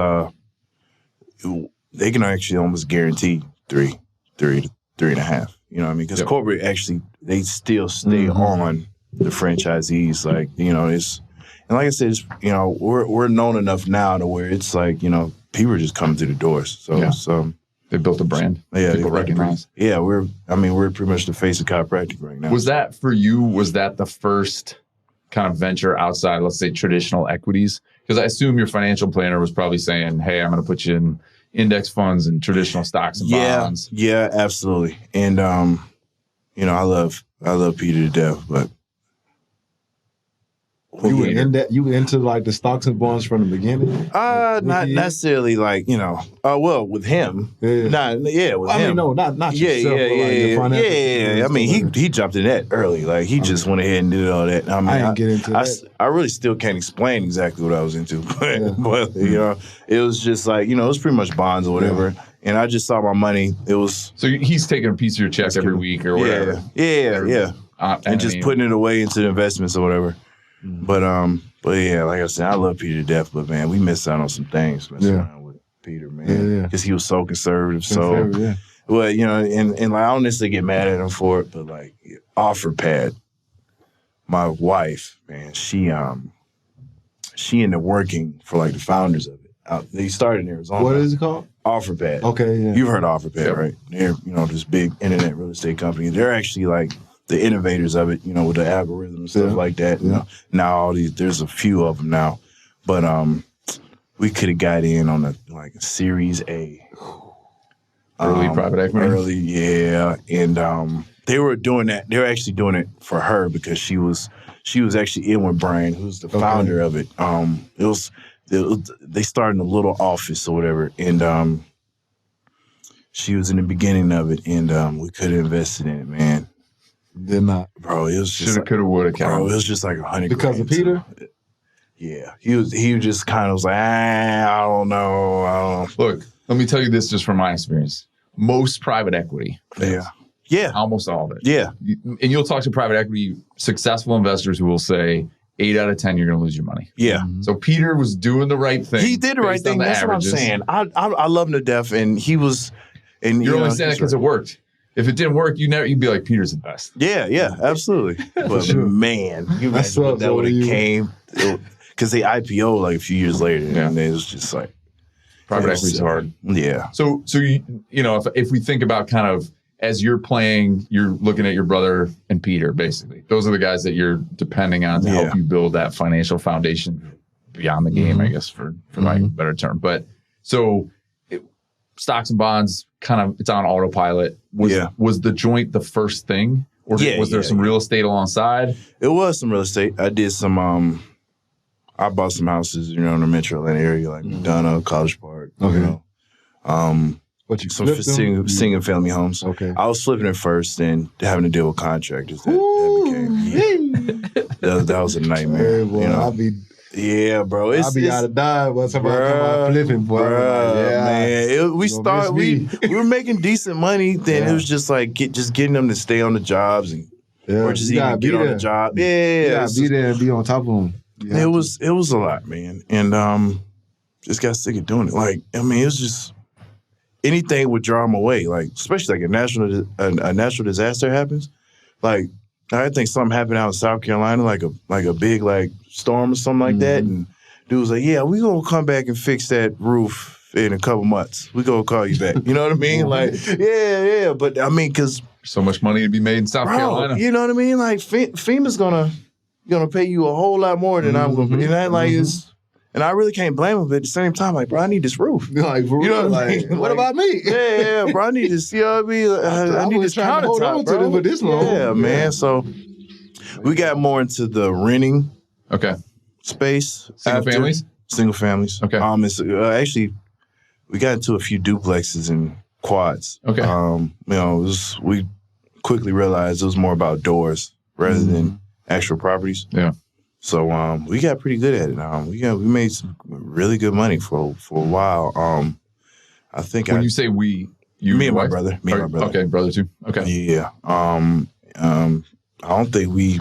they can actually almost guarantee 3 to 3.5. You know what I mean? Because corporate actually, they still stay on the franchisees. Like, it's, and like I said, it's, we're known enough now to where it's like, people are just coming through the doors. So they built a brand. Yeah, people recognize. Yeah, we're pretty much the face of chiropractic right now. Was that for you? Was that the first kind of venture outside, let's say, traditional equities? Because I assume your financial planner was probably saying, "Hey, I'm going to put you in index funds and traditional stocks and bonds." Yeah, absolutely. And I love Peter to death, but you were into like the stocks and bonds from the beginning? Not necessarily like, well, with him. Yeah. With him. I mean, no, not yourself, I mean, he jumped in that early. Like, he just went ahead and did all that. I mean, I didn't get into that. I really still can't explain exactly what I was into. But it was just like, it was pretty much bonds or whatever. Yeah. And I just saw my money. It was... So he's taking a piece of your check every week or whatever. Yeah. And just putting it away into the investments or whatever. But yeah, like I said, I love Peter to death, but man, we missed out on some things around with Peter, man. Because he was so conservative. Well, and like, I don't necessarily get mad at him for it, but like OfferPad, my wife, man, she ended up working for like the founders of it. They started in Arizona. What is it called? OfferPad. Okay, yeah. You've heard of OfferPad, right? They're, this big internet real estate company. They're actually like the innovators of it, with the algorithm and stuff like that. Now there's a few of them now, but we could have got in on a Series A, early private equity. And they were doing that. They were actually doing it for her because she was actually in with Brian, who's the founder of it. They started in a little office or whatever, and she was in the beginning of it, and we could have invested in it, man. Did not, bro. It was just shoulda, coulda, woulda, bro. It was just like $100 because of Peter. Yeah, he just kind of was like, I don't know. Look, let me tell you this just from my experience. Most private equity fails. Yeah, almost all of it. Yeah, and you'll talk to private equity successful investors who will say 8 out of 10 you're going to lose your money. Yeah. So Peter was doing the right thing. He did the right thing. That's averages. What I'm saying. I love him to death, and he was. And you're only saying that because it worked. If it didn't work, you'd be like, Peter's the best. Yeah, absolutely. But man, you imagine what that would have came, because they IPO like a few years later, and it was just like private equity's hard. Yeah. So if we think about kind of as you're playing, you're looking at your brother and Peter, basically. Those are the guys that you're depending on to help you build that financial foundation beyond the game, I guess, for lack of a better term. But so stocks and bonds, kind of, it's on autopilot. Was the joint the first thing? Or was there some real estate alongside? It was some real estate. I did some, I bought some houses, in the metro Atlanta area, like McDonough, College Park, some single family homes. Okay. I was flipping it first and having to deal with contractors. That was a nightmare. I'll be Yeah, bro. I'll be out of dime when somebody come out flipping, boy. Man. We were making decent money. Then it was just like just getting them to stay on the jobs and or just even get on the job. Yeah, you gotta be there and be on top of them. It was a lot, man, and just got sick of doing it. Like, I mean, it was just anything would draw them away. Like, especially like a natural disaster happens. Like, I think something happened out in South Carolina, like a big like storm or something like that, and dude was like, "Yeah, we gonna come back and fix that roof in a couple months. We gonna call you back." You know what I mean? Like, yeah. But I mean, because so much money to be made in South Carolina. You know what I mean? Like, FEMA's gonna pay you a whole lot more than I'm gonna pay. And that like is. And I really can't blame him, but at the same time, like, bro, I need this roof. Like, for real, you know what I mean? What like, about me? Yeah, bro, I need this. You know what I mean? I need this countertop, hold on to them for this long. Yeah, man. So we got more into the renting. Space. Single families. Okay. It's actually we got into a few duplexes and quads. Okay. You know, we quickly realized it was more about doors rather than actual properties. Yeah. So we got pretty good at it. We made some really good money for a while. I think when you say we, me and my brother. Okay, brother too. Okay. Yeah. I don't think we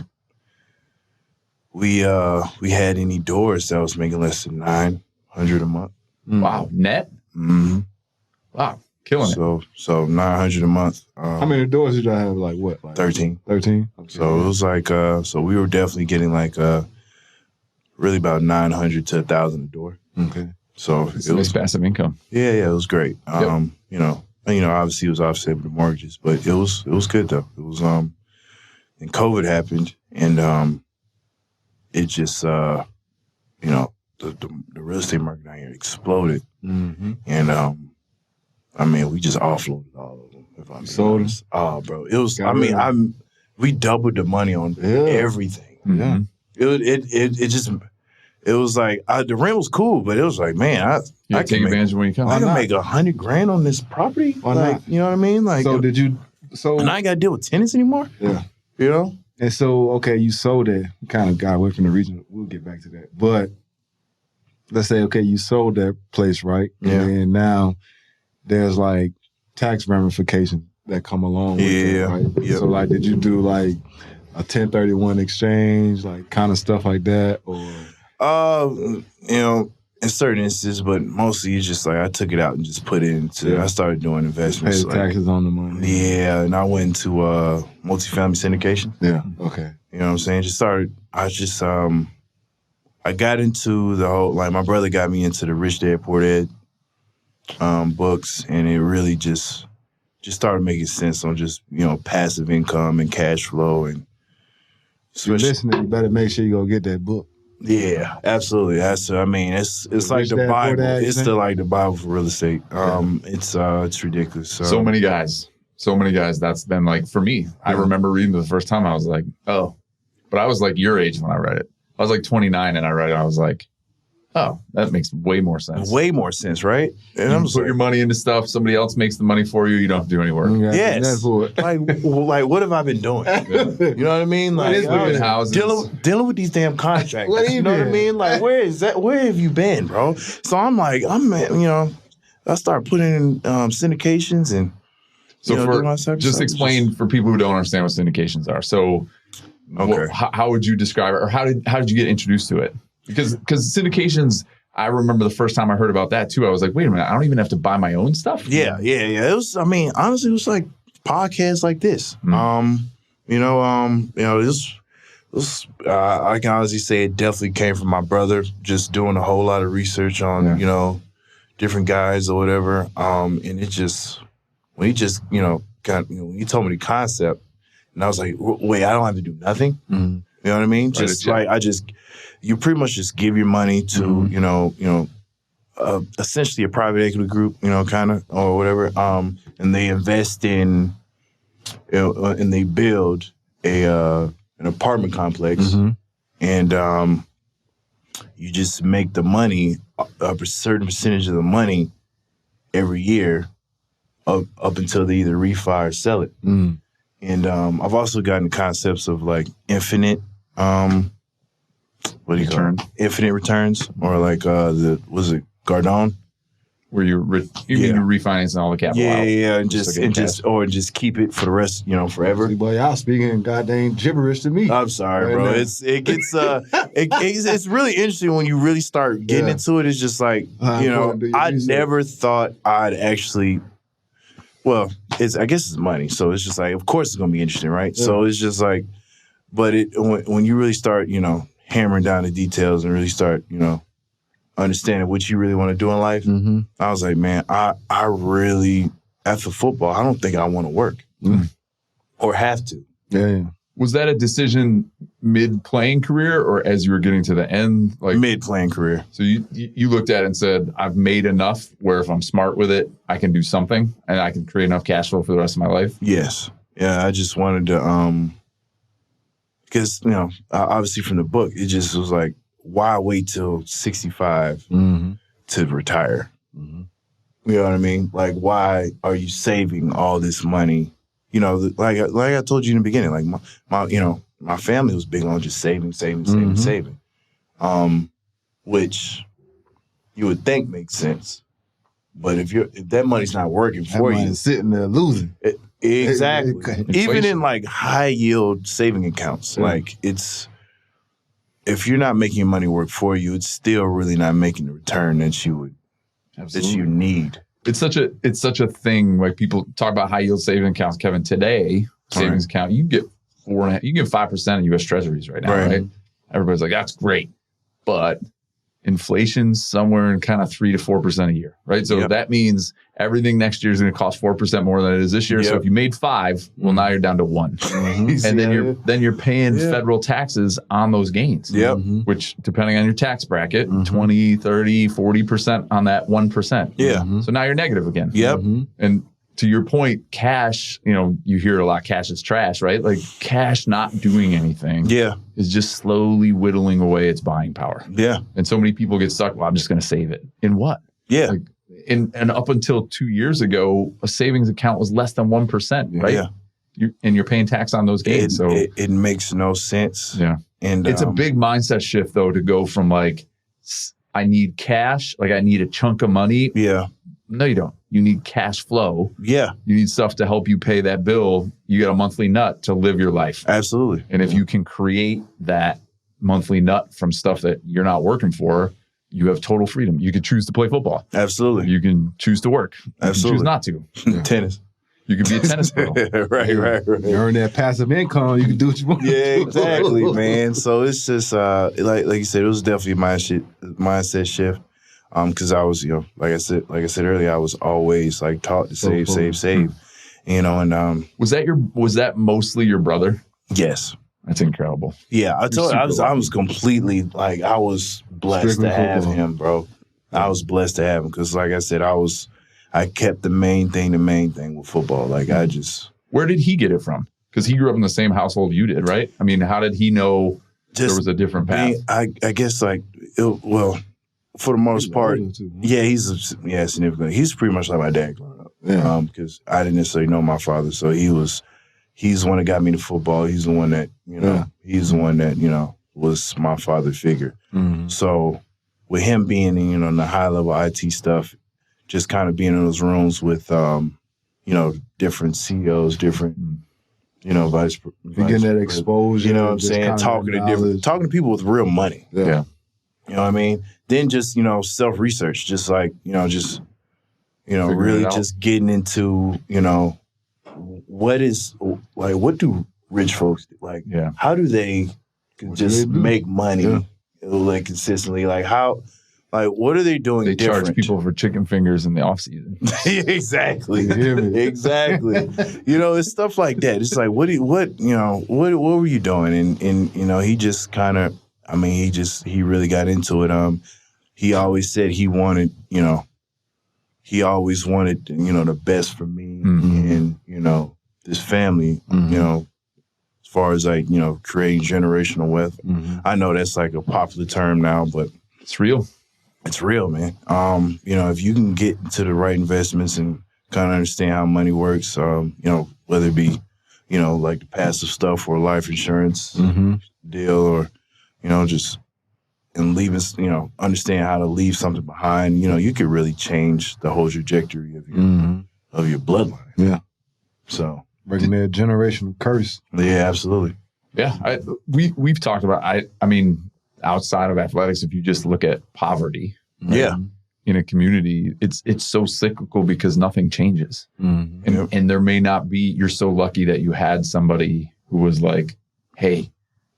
had any doors that was making less than $900 a month. Wow, net. Mm-hmm. Wow, killing it. So $900 a month. How many doors did y'all have? Like what? Like 13. 13. Okay. So it was like so we were definitely getting like really about $900 to $1,000 a door. Okay. So it was passive income. Yeah, it was great. Yep. You know, obviously it was offset with the mortgages, but it was good though. It was and COVID happened, and it just the real estate market out here exploded, and I mean we just offloaded all of them. If I'm sold honest. Oh, bro, it was. We doubled the money on everything. Yeah. It was like the rent was cool, but it was like, man, I take advantage of when you come. I can make $100,000 on this property. Why like, not? You know what I mean? Like, so did you? So and I ain't got to deal with tenants anymore. Yeah, you know. And so, okay, you sold it. Kind of got away from the region. We'll get back to that. But let's say, okay, you sold that place, right? Yeah. And now there's like tax ramifications that come along with it, right? Yep. So, like, did you do like a 1031 exchange, like kind of stuff like that, or? In certain instances, but mostly it's just like I took it out and just put it into. I started doing investments. Pay the taxes on the money. Yeah, and I went into multifamily syndication. Yeah. Okay. You know what I'm saying? I got into the whole, like, my brother got me into the Rich Dad Poor Dad books, and it really just started making sense on just, passive income and cash flow. And if you're listening, you better make sure you go get that book. Yeah, absolutely. It's like the Bible. It's still like the Bible for real estate. It's ridiculous. So many guys. That's been like, for me, I remember reading it the first time. I was like, oh, but I was like your age when I read it. I was like 29 and I read it. I was like, oh, that makes way more sense. Way more sense, right? And I'm put your money into stuff. Somebody else makes the money for you. You don't have to do any work. Yes. Like, what have I been doing? Yeah. You know what I mean? Like, dealing with these damn contractors. You know what I mean? Like, where have you been, bro? So I'm like, I start putting in syndications and. Just explain for people who don't understand what syndications are. So, how would you describe it, or how did you get introduced to it? Because syndications, I remember the first time I heard about that too. I was like, wait a minute, I don't even have to buy my own stuff. Yeah. It was. I mean, honestly, it was like podcasts like this. I can honestly say it definitely came from my brother, just doing a whole lot of research on different guys or whatever. And it just. When he just, when he told me the concept, and I was like, wait, I don't have to do nothing. Mm-hmm. You know what I mean? You pretty much just give your money to, essentially a private equity group, kind of, or whatever. And they invest in, and they build an apartment complex, and you just make the money, a certain percentage of the money every year. Up until they either refi or sell it. And I've also gotten concepts of like infinite what do you call it? Infinite returns, or like was it Gardone? Where you mean you're refinancing all the capital out. Yeah, and just keep it for the rest, forever. See, boy, y'all speaking goddamn gibberish to me. I'm sorry, bro. It's really interesting when you really start getting into it. It's just like, I never thought I'd actually. Well, I guess it's money, so it's just like, of course it's gonna be interesting, right? Yeah. So it's just like, but when you really start, hammering down the details and really start, understanding what you really want to do in life, I was like, man, I really, after football, I don't think I want to work or have to. Yeah. Was that a decision mid-playing career or as you were getting to the end? Like mid-playing career. So you looked at it and said, I've made enough where if I'm smart with it, I can do something and I can create enough cash flow for the rest of my life? Yes. Yeah, I just wanted to, because, obviously from the book, it just was like, why wait till 65 to retire? You know what I mean? Like, why are you saving all this money? Like I told you in the beginning, like my family was big on just saving, which you would think makes sense. But if that money's not working for you, sitting there losing. Exactly. Even in like high yield saving accounts, like if you're not making your money work for you, it's still really not making the return that you need. It's such a thing. Like people talk about high yield savings accounts, Kevin. Today, savings account, you get 4.5%, you get 5% in U.S. Treasuries right now, right? Everybody's like, that's great, but inflation's somewhere in kind of 3 to 4% a year, right? So that means everything next year is going to cost 4% more than it is this year. So if you made 5, well, now you're down to 1, and then you're paying federal taxes on those gains. Which, depending on your tax bracket, 20, 30, 40% on that 1%. So now you're negative again. And to your point, cash, you hear a lot, cash is trash, right? Like cash not doing anything is just slowly whittling away its buying power. And so many people get stuck, well, I'm just going to save it. In what? Like, and up until 2 years ago, a savings account was less than 1%, right? And you're paying tax on those gains. So it makes no sense. And it's a big mindset shift, though, to go from like, I need cash, like I need a chunk of money. No, you don't. You need cash flow. You need stuff to help you pay that bill. You get a monthly nut to live your life. Absolutely. And if you can create that monthly nut from stuff that you're not working for, you have total freedom. You could choose to play football. Absolutely. You can choose to work. You Absolutely. can choose not to. Tennis. You could be a tennis pro. Right. You earn that passive income. You can do what you want. Exactly, man. So it's just like you said, it was definitely a mindset shift. Because I was, like I said earlier, I was always like taught to save. And was that mostly your brother? Yes. That's incredible. Yeah, I told you, I was completely like, I was blessed to have him, bro. I was blessed to have him because, like I said, I kept the main thing with football. Like Where did he get it from? Because he grew up in the same household you did, right? I mean, how did he know there was a different path? I guess for the most part, he's significant. He's pretty much like my dad growing up. Because I didn't necessarily know my father, so he's the one that got me to football. He's the one that was my father figure. So with him being in the high level IT stuff, just kind of being in those rooms with different CEOs, different vice getting that exposure. You know what I'm saying? Talking to people with real money. Yeah. You know what I mean? Then just, self-research, just like, really just getting into, what do rich folks do? Like, how do they just make money like consistently? Like what are they doing different? They charge people for chicken fingers in the off season. Exactly. Exactly. It's stuff like that. It's like, what were you doing? And he just kind of, he really got into it. He always said he wanted, the best for me and, this family, as far as like, creating generational wealth. I know that's like a popular term now, but it's real. It's real, man. If you can get into the right investments and kind of understand how money works, whether it be, like the passive stuff or life insurance deal or, just and leaving, understand how to leave something behind, you could really change the whole trajectory of your bloodline. Yeah. So breaking that generational curse. Yeah, absolutely. Yeah, we've talked about. I mean, outside of athletics, if you just look at poverty, right, yeah, in a community, it's so cyclical because nothing changes, and there may not be. You're so lucky that you had somebody who was like, "Hey,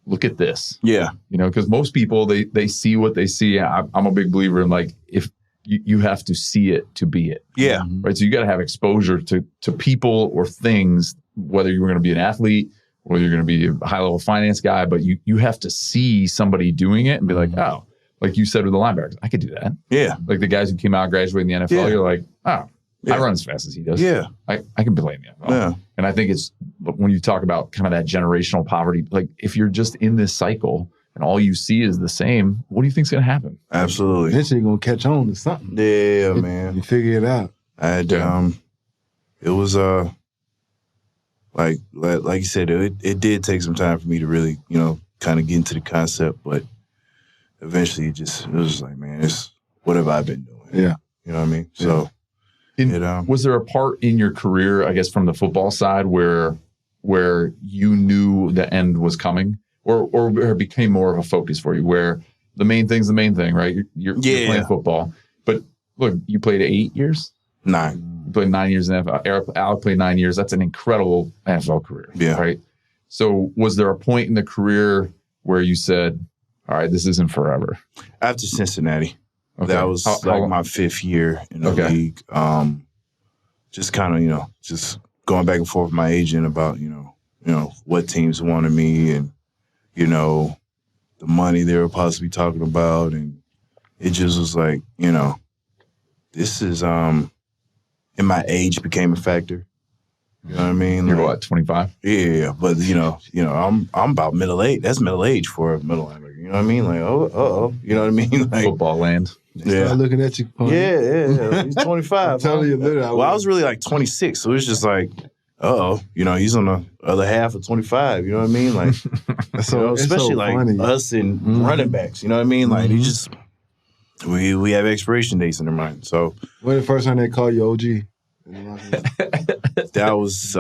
look at this." Yeah, because most people they see what they see. I'm a big believer in like if you have to see it to be it. Yeah, right. So you got to have exposure to people or things, whether you're going to be an athlete, whether you're going to be a high level finance guy, but you have to see somebody doing it and be like, oh, like you said with the linebackers, I could do that. Yeah. Like the guys who came out, graduated in the NFL, you're like, oh, I run as fast as he does. Yeah. I can play in the NFL. Yeah. And I think it's when you talk about kind of that generational poverty, like if you're just in this cycle and all you see is the same, what do you think's going to happen? Absolutely. Eventually you're going to catch on to something. Yeah, man. You figure it out. It was, like you said, it did take some time for me to really, kind of get into the concept, but eventually it was like, man, what have I been doing? Yeah. You know what I mean? So, was there a part in your career, I guess, from the football side where you knew the end was coming, or where it became more of a focus for you, where the main thing's the main thing, right? You're playing football, but look, you played 8 years? 9. You played 9 years in NFL. Alec played 9 years. That's an incredible NFL career. Yeah. Right. So was there a point in the career where you said, all right, this isn't forever? After Cincinnati. Okay. That was my 5th year in the league. Just kind of, just going back and forth with my agent about, what teams wanted me and, the money they were possibly talking about. And it just was like, this is, and my age became a factor. You know what I mean? You're what, 25? Yeah, but I'm about middle age. That's middle age for a middle linebacker. You know what I mean? Like, you know what I mean? Like football land. Yeah, looking at you. Yeah. He's 25. I'm telling you, literally. I was really like 26, so it was just like, he's on the other half of 25. You know what I mean? Like, especially like funny. Us and running backs. You know what I mean? Like, we have expiration dates in their mind. So when the first time they call you OG? That was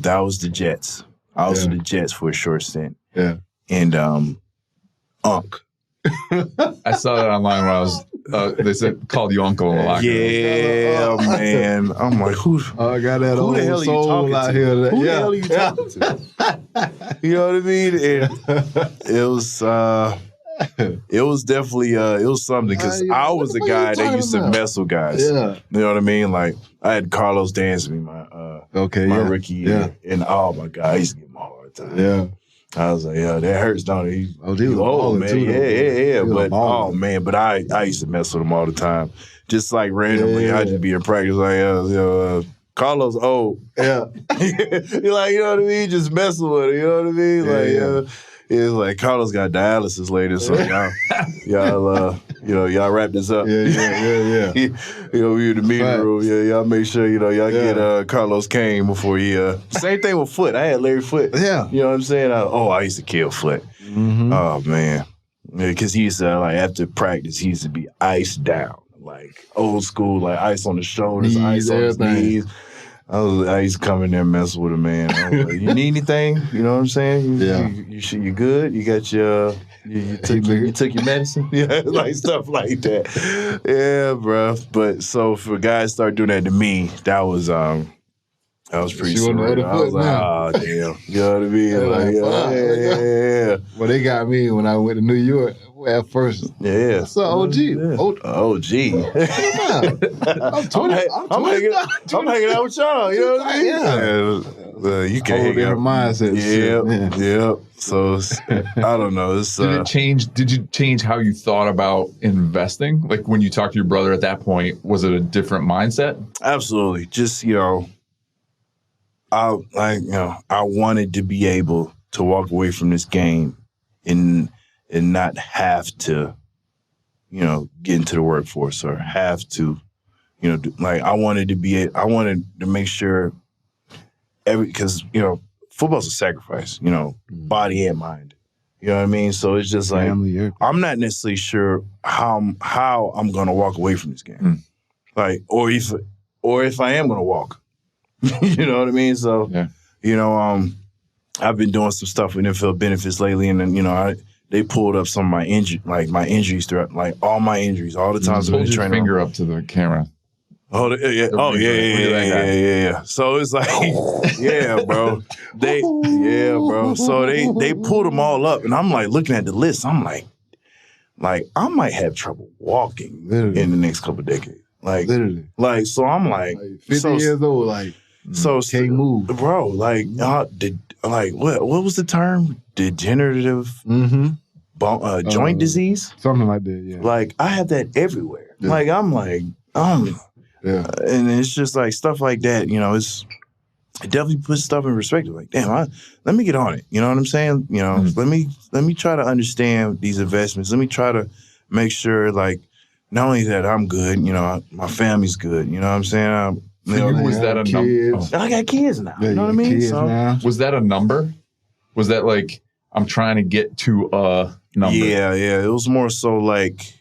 that was the Jets. I was with the Jets for a short stint. Yeah. And Unc. I saw that online when I was they said called you Uncle a lot. Yeah, man. I'm like, who I got that old the hell are you soul talking out to? here. Who the hell are you talking to? You know what I mean? And it was definitely it was something because I was a guy that used to mess with guys. Yeah. You know what I mean? Like I had Carlos Dansby my rookie year. And oh my God, I used to give him a hard time. Yeah. I was like, that hurts, don't it? He was old, man. Yeah. But I used to mess with him all the time. Just like randomly, I'd just be in practice like, Carlos old. Yeah. You're like, you know what I mean? Just messing with him, you know what I mean? It's like Carlos got dialysis later, so y'all wrap this up. Yeah. We in the meeting room. Yeah, y'all make sure y'all get Carlos Kane before he. Same thing with Foot. I had Larry Foot. Yeah, you know what I'm saying. I used to kill Foot. Mm-hmm. Oh man, because he used to like after practice he used to be iced down, like old school, like ice on the shoulders, ice on his knees. I used to come in there and mess with him, man. I was like, you need anything? You know what I'm saying? You good? You got your you took your medicine? Yeah, like stuff like that. Yeah, bro. But so for guys to start doing that to me, that was pretty surreal. I was like, oh damn. You know what I mean? Yeah. Well, they got me when I went to New York. At first, what's up, OG? OG. I'm hanging out with y'all. You know what I mean? Yeah. You can't hang out. Mindset. Yeah. So I don't know. Did you change how you thought about investing? Like when you talked to your brother at that point, was it a different mindset? Absolutely. Just I wanted to be able to walk away from this game and not have to, get into the workforce or have to, I wanted to make sure because, football's a sacrifice, body and mind, You know what I mean? So it's just like, family, I'm not necessarily sure how I'm going to walk away from this game. Like, or if I am going to walk. You know what I mean? So, you know, I've been doing some stuff with NFL benefits lately, and then, you know, they pulled up some of my injuries throughout, like all my injuries, all the times I've been training. Hold your finger up to the camera. Oh yeah. So it's like, yeah, bro. So they pulled them all up, and I'm like looking at the list. I'm like I might have trouble walking in the next couple of decades. Like, literally. Like, so I'm like 50 years old, like, so can't move, bro. Like, what was the term? Degenerative joint disease, something like that. Yeah. Like, I have that everywhere. Yeah. Like, I'm like, yeah, and it's just like stuff like that. You know, it definitely puts stuff in perspective. Like, damn, let me get on it. You know what I'm saying? You know, let me try to understand these investments. Let me try to make sure, like, not only that I'm good, you know, my family's good. You know what I'm saying? Was that a number? Oh. I got kids now. You know what I mean? So, was that a number? Was that like, I'm trying to get to a number? Yeah. It was more so like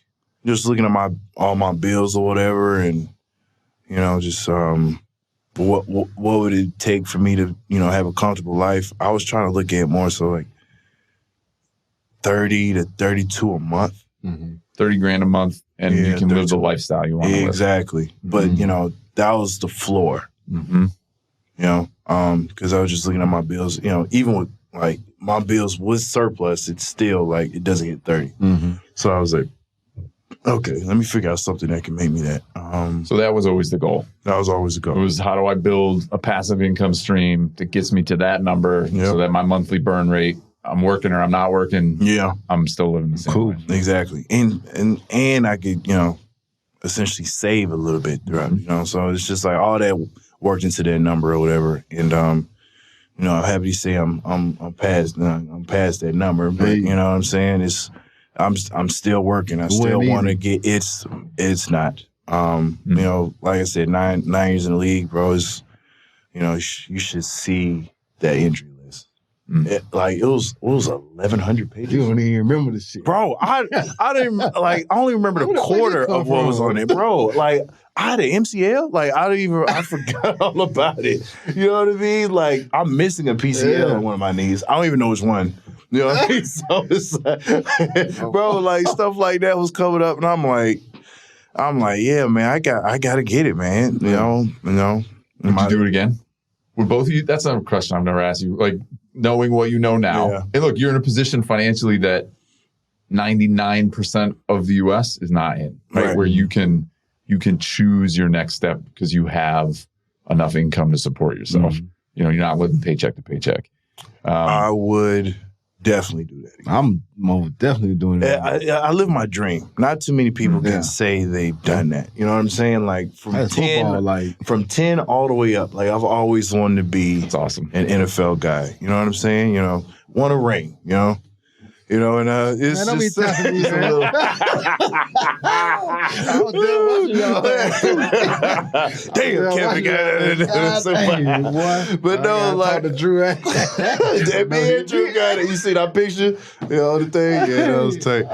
just looking at all my bills or whatever, and you know, just what would it take for me to, you know, have a comfortable life? I was trying to look at it more so like 30 to 32 a month. 30 grand a month, and you can live the lifestyle you want to live. Exactly. But, you know, that was the floor. You know, because I was just looking at my bills, you know, even with, like, my bills with surplus, it's still, like, it doesn't hit 30. So I was like, okay, let me figure out something that can make me that. So that was always the goal. That was always the goal. It was, how do I build a passive income stream that gets me to that number so that my monthly burn rate, I'm working or I'm not working, I'm still living the same way. Exactly. And I could, you know, essentially save a little bit throughout, you know. So it's just like all that worked into that number or whatever. And you know, I'm happy to say I'm past that number. But you know what I'm saying? I'm still working. I still want to get it's not. You know, like I said, nine years in the league, bro, is, you know, you should see that injury list. It was 1,100 pages. You don't even remember this shit, bro. I didn't like. I only remember the quarter of what was on it, bro. Like, I had an MCL. Like, I forgot all about it. You know what I mean? Like, I'm missing a PCL on one of my knees. I don't even know which one. You know what I mean? So it's like, bro, like, stuff like that was coming up, and I'm like, yeah, man, I got to get it, man. You know. Would you do it again? Would both of you? That's not a question I've never asked you. Like, knowing what you know now. Yeah. And look, you're in a position financially that 99% of the U.S. is not in, right? Where you can choose your next step because you have enough income to support yourself. You know, you're not living paycheck to paycheck. I would definitely do that again. I'm most definitely doing it. I live my dream. Not too many people can say they've done that. You know what I'm saying? Like, from 10 all the way up. Like, I've always wanted to be That's awesome. An NFL guy. You know what I'm saying? You know, want a ring, you know? You know, and it's man, just... Damn, Kevin got it. But no, like... Drew. That man Drew got it. You see that picture? You know, the thing? Yeah, that was tight.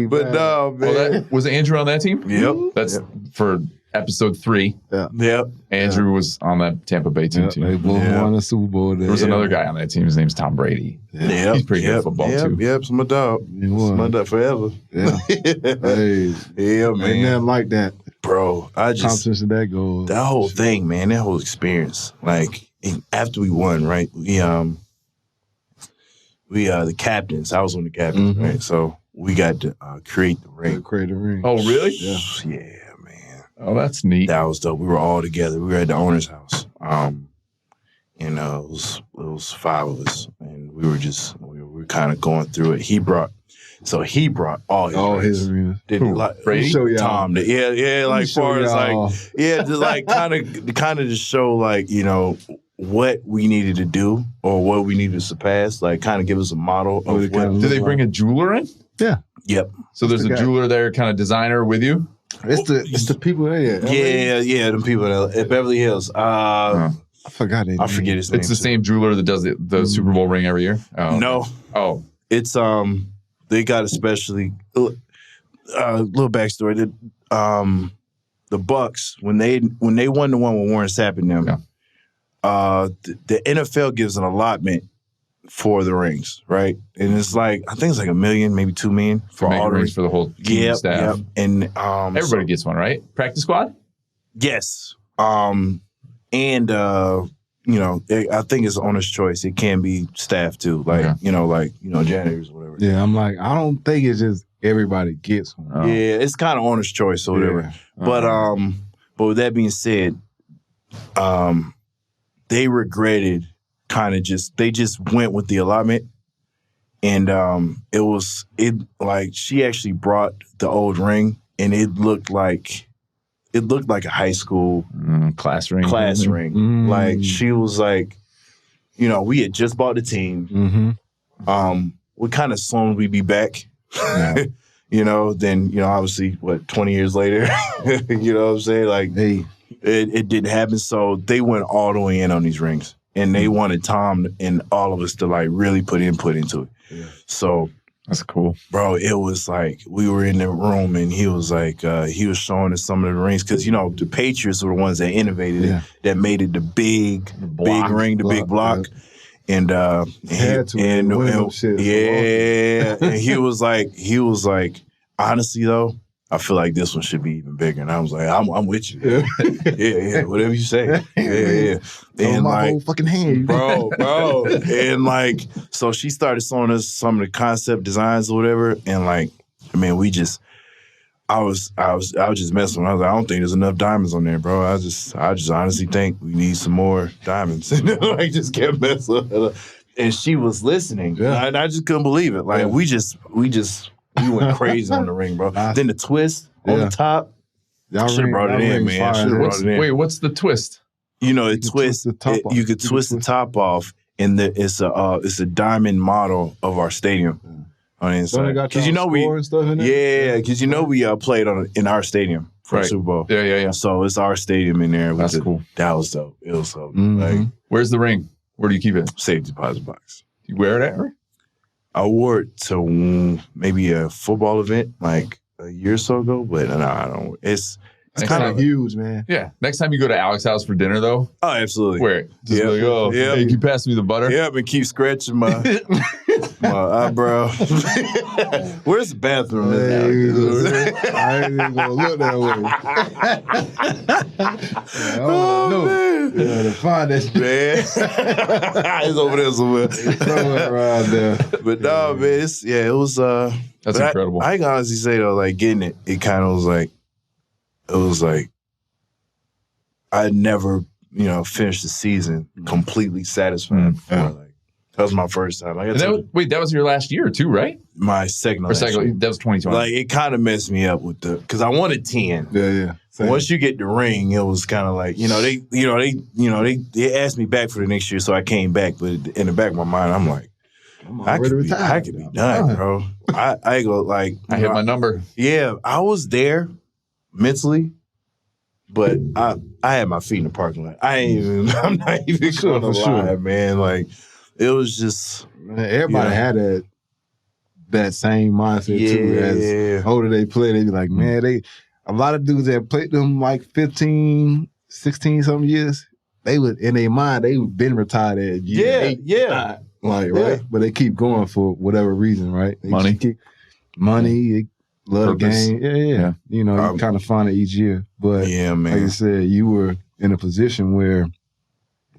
But no, man. Was Andrew on that team? Yep. That's for episode 3. Yep. Andrew was on that Tampa Bay team too. They both won a Super Bowl there. There was another guy on that team. His name's Tom Brady. Yeah. He's pretty good at football too. Yep, it's my dog. It's my dog forever. Yeah. Hey. Yeah, man. Ain't nothing like that. Bro, I just... Competition of that goal. That whole thing, man, that whole experience. Like, after we won, right, we the captains. I was one of the captains, right? So we got to create the ring. Create the ring. Oh, really? Yeah, man. Oh, that's neat. That was dope. We were all together. We were at the owner's house. You know, it was 5 of us, and we were kind of going through it. He brought all his rings. Like, Brady? Show y'all. Tom, like, far as like, to like kind of just show, like, you know, what we needed to do or what we needed to surpass, like, kind of give us a model of what. Did they bring a jeweler in? Yeah. Yep. So there's a jeweler there, kind of designer with you? It's the people there. Yeah, the people at Beverly Hills. I forgot it. I forget his name. It's the same jeweler that does the Super Bowl ring every year? No. Oh. It's they got especially little backstory. The Bucks when they won the one with Warren Sapp and them, the NFL gives an allotment for the rings, right? And it's like I think it's like $1 million, maybe $2 million for all the rings for the whole team staff. Yep. And everybody gets one, right? Practice squad? Yes. And you know, I think it's owner's choice. It can be staff too, like janitors or whatever. Yeah, I'm like, I don't think it's just everybody gets one. Yeah, it's kind of owner's choice or whatever. Yeah. But with that being said, they regretted they just went with the allotment, and she actually brought the old ring, and it looked like a high school class ring. Mm-hmm. Like she was like, you know, we had just bought the team. Mm-hmm. We kind of assumed we'd be back. Yeah. You know, then, you know, obviously, 20 years later, you know what I'm saying? Like, it didn't happen. So they went all the way in on these rings. And they wanted Tom and all of us to, like, really put input into it. Yeah. So. That's cool. Bro, it was like, we were in the room and he was like, he was showing us some of the rings. Because, you know, the Patriots were the ones that innovated it, that made it the big ring, the big block. Yeah. And he was like, honestly though, I feel like this one should be even bigger. And I was like, I'm with you. Yeah, whatever you say. Yeah. And my whole fucking hand, bro. And like, so she started showing us some of the concept designs or whatever. And like, I mean, I was just messing with her. I was like, I don't think there's enough diamonds on there, bro. I just honestly think we need some more diamonds. And I just kept messing with her. And she was listening. Yeah. And I just couldn't believe it. Like, we went crazy on the ring, bro. Then the twist on the top. Should have brought it in, man. Should have brought it in. Wait, what's the twist? You know, you could twist the top off, and it's a diamond model of our stadium. On the inside, because you know we played in our stadium for the Super Bowl. Yeah. So it's our stadium in there. That's cool. That was dope. It was dope. Mm-hmm. Like, where's the ring? Where do you keep it? Safe deposit box. You wear it at? I wore it to maybe a football event like a year or so ago, but no, I don't. It's kind of huge, man. Yeah. Next time you go to Alec's house for dinner, though. Oh, absolutely. Wear it. Just like, hey, can you pass me the butter? Yeah, and keep scratching my eyebrow. Where's the bathroom? I ain't even gonna look that way. Man. To find that man. He's over there somewhere. Somewhere around there. But no, man, it was. That's incredible. I can honestly say though, like getting it, it kind of was like. It was like I never, finished the season completely satisfied before. Yeah. Like that was my first time. That was your last year too, right? My second. That was 2020. Like it kind of messed me up with because I wanted 10. Yeah. Same. Once you get the ring, it was kind of like they asked me back for the next year, so I came back. But in the back of my mind, I'm like, I could be done, bro. I go like I hit my number. Yeah, I was there. Mentally, but I had my feet in the parking lot. I'm not even gonna lie, man. Like it was just everybody had that same mindset too. As older they play, they be like, man, a lot of dudes that played them like 15, 16 something years, they would in their mind they've been retired at year 8, 9, right? But they keep going for whatever reason, right? They money. Love the game. Yeah. You kind of find it each year. But man. Like you said, you were in a position where